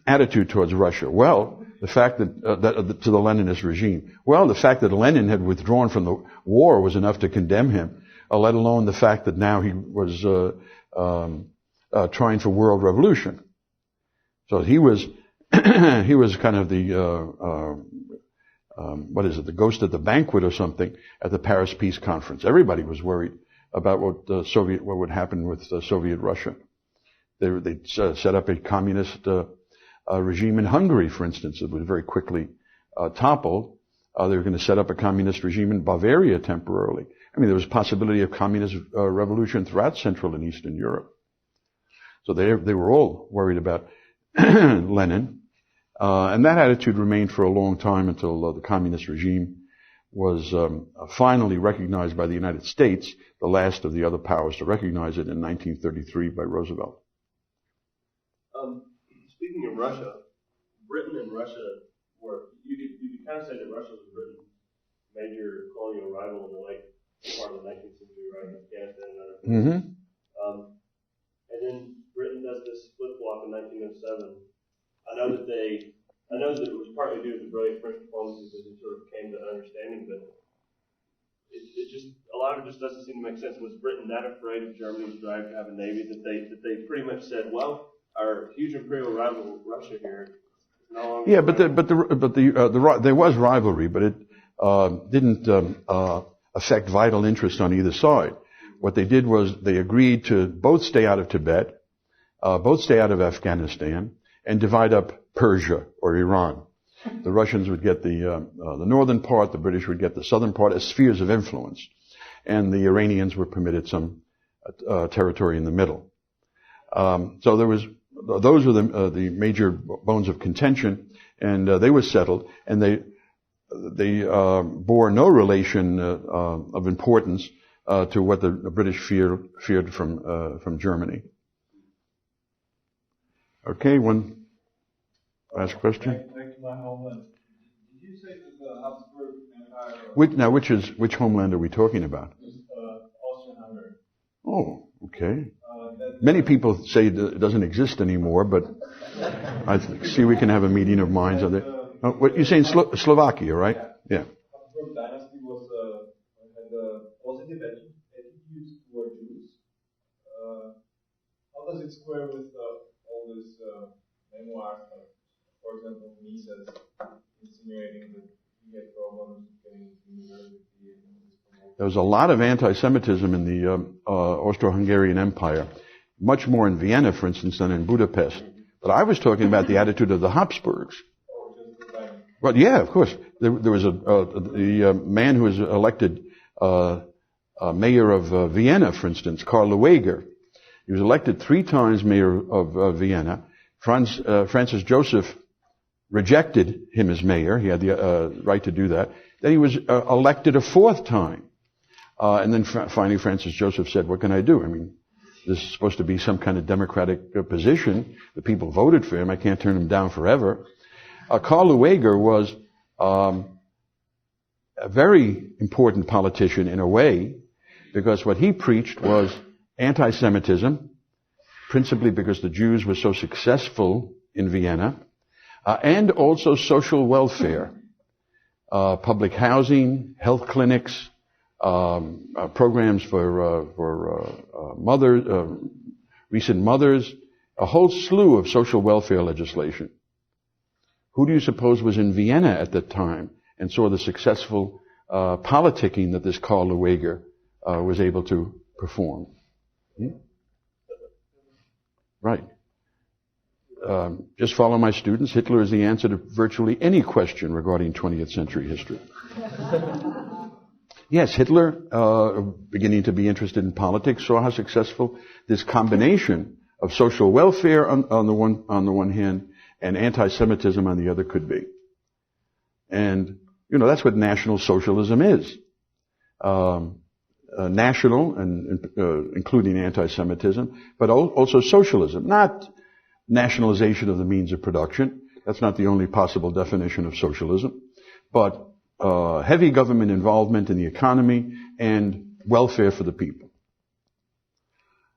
Speaker 1: attitude towards Russia. Well, the fact that to the Leninist regime. Well, the fact that Lenin had withdrawn from the war was enough to condemn him, let alone the fact that now he was trying for world revolution. So he was he was kind of the the ghost at the banquet or something at the Paris Peace Conference. Everybody was worried about what would happen with Soviet Russia. They set up a communist regime in Hungary, for instance. It was very quickly toppled. They were going to set up a communist regime in Bavaria temporarily. I mean, there was a possibility of communist revolution throughout Central and Eastern Europe. So they were all worried about Lenin. And that attitude remained for a long time until the communist regime was finally recognized by the United States, the last of the other powers to recognize it in 1933 by Roosevelt.
Speaker 2: Speaking of Russia, Britain and Russia you could kind of say that Russia was Britain's major colonial rival in the late part of the 19th century, right? Afghanistan and other things.
Speaker 1: Mm-hmm.
Speaker 2: And then Britain does this flip-flop in 1907. I know that it was partly due to the brilliant French diplomacy that they sort of came to understanding, but it just, a lot of it just doesn't seem to make sense. Was Britain that afraid of Germany's drive to have a navy that they pretty much said, well, our huge imperial rival Russia here is no longer. Yeah,
Speaker 1: there was rivalry, but it didn't affect vital interest on either side. What they did was they agreed to both stay out of Tibet, both stay out of Afghanistan, and divide up Persia or Iran. The Russians would get the northern part, the British would get the southern part as spheres of influence, and the Iranians were permitted some territory in the middle. So those were the major bones of contention, and they were settled, and they bore no relation of importance to what the British feared from Germany. Okay, one last question.
Speaker 4: Back to my homeland. Did you say that the Habsburg Empire...
Speaker 1: Which homeland are we talking about?
Speaker 4: Austria-Hungary.
Speaker 1: Oh, okay. Many people say it doesn't exist anymore, but I see we can have a meeting of minds on it. What you're saying, Slovakia, right? Yeah.
Speaker 4: Habsburg dynasty had a positive attitude toward Jews. How does it square with all this memoirs, for example, Mises insinuating that he had problems getting to university?
Speaker 1: There was a lot of anti-Semitism in the Austro-Hungarian Empire, much more in Vienna, for instance, than in Budapest. But I was talking about the attitude of the Habsburgs. Well, yeah, of course. There was the man who was elected mayor of Vienna, for instance, Karl Lueger. He was elected 3 times mayor of Vienna. Francis Joseph rejected him as mayor. He had the right to do that. Then he was elected a fourth time. And then finally Francis Joseph said, what can I do? I mean, this is supposed to be some kind of democratic position. The people voted for him. I can't turn him down forever. Karl Lueger was a very important politician in a way, because what he preached was anti-Semitism, principally because the Jews were so successful in Vienna, and also social welfare, public housing, health clinics, programs for recent mothers, a whole slew of social welfare legislation. Who do you suppose was in Vienna at that time and saw the successful politicking that this Karl Lueger was able to perform? Right. Just follow my students. Hitler is the answer to virtually any question regarding 20th century history. Yes, Hitler, beginning to be interested in politics, saw how successful this combination of social welfare on the one hand and anti-Semitism on the other could be. And, that's what National Socialism is. National, and including anti-Semitism, but also socialism. Not nationalization of the means of production. That's not the only possible definition of socialism. But heavy government involvement in the economy and welfare for the people.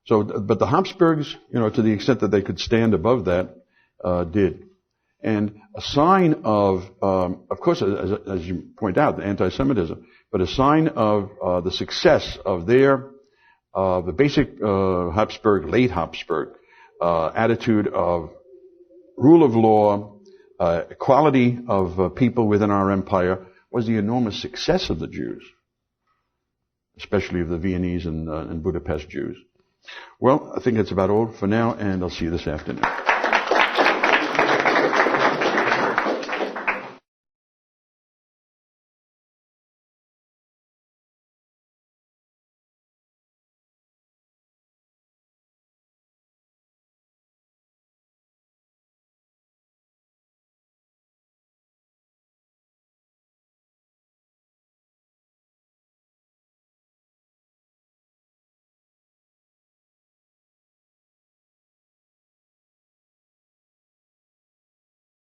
Speaker 1: So, but the Habsburgs, to the extent that they could stand above that, did. And a sign of course, as you point out, the anti-Semitism, but a sign of the success of their, the basic Habsburg, late Habsburg, attitude of rule of law, equality of people within our empire, was the enormous success of the Jews, especially of the Viennese and Budapest Jews. Well, I think that's about all for now, and I'll see you this afternoon.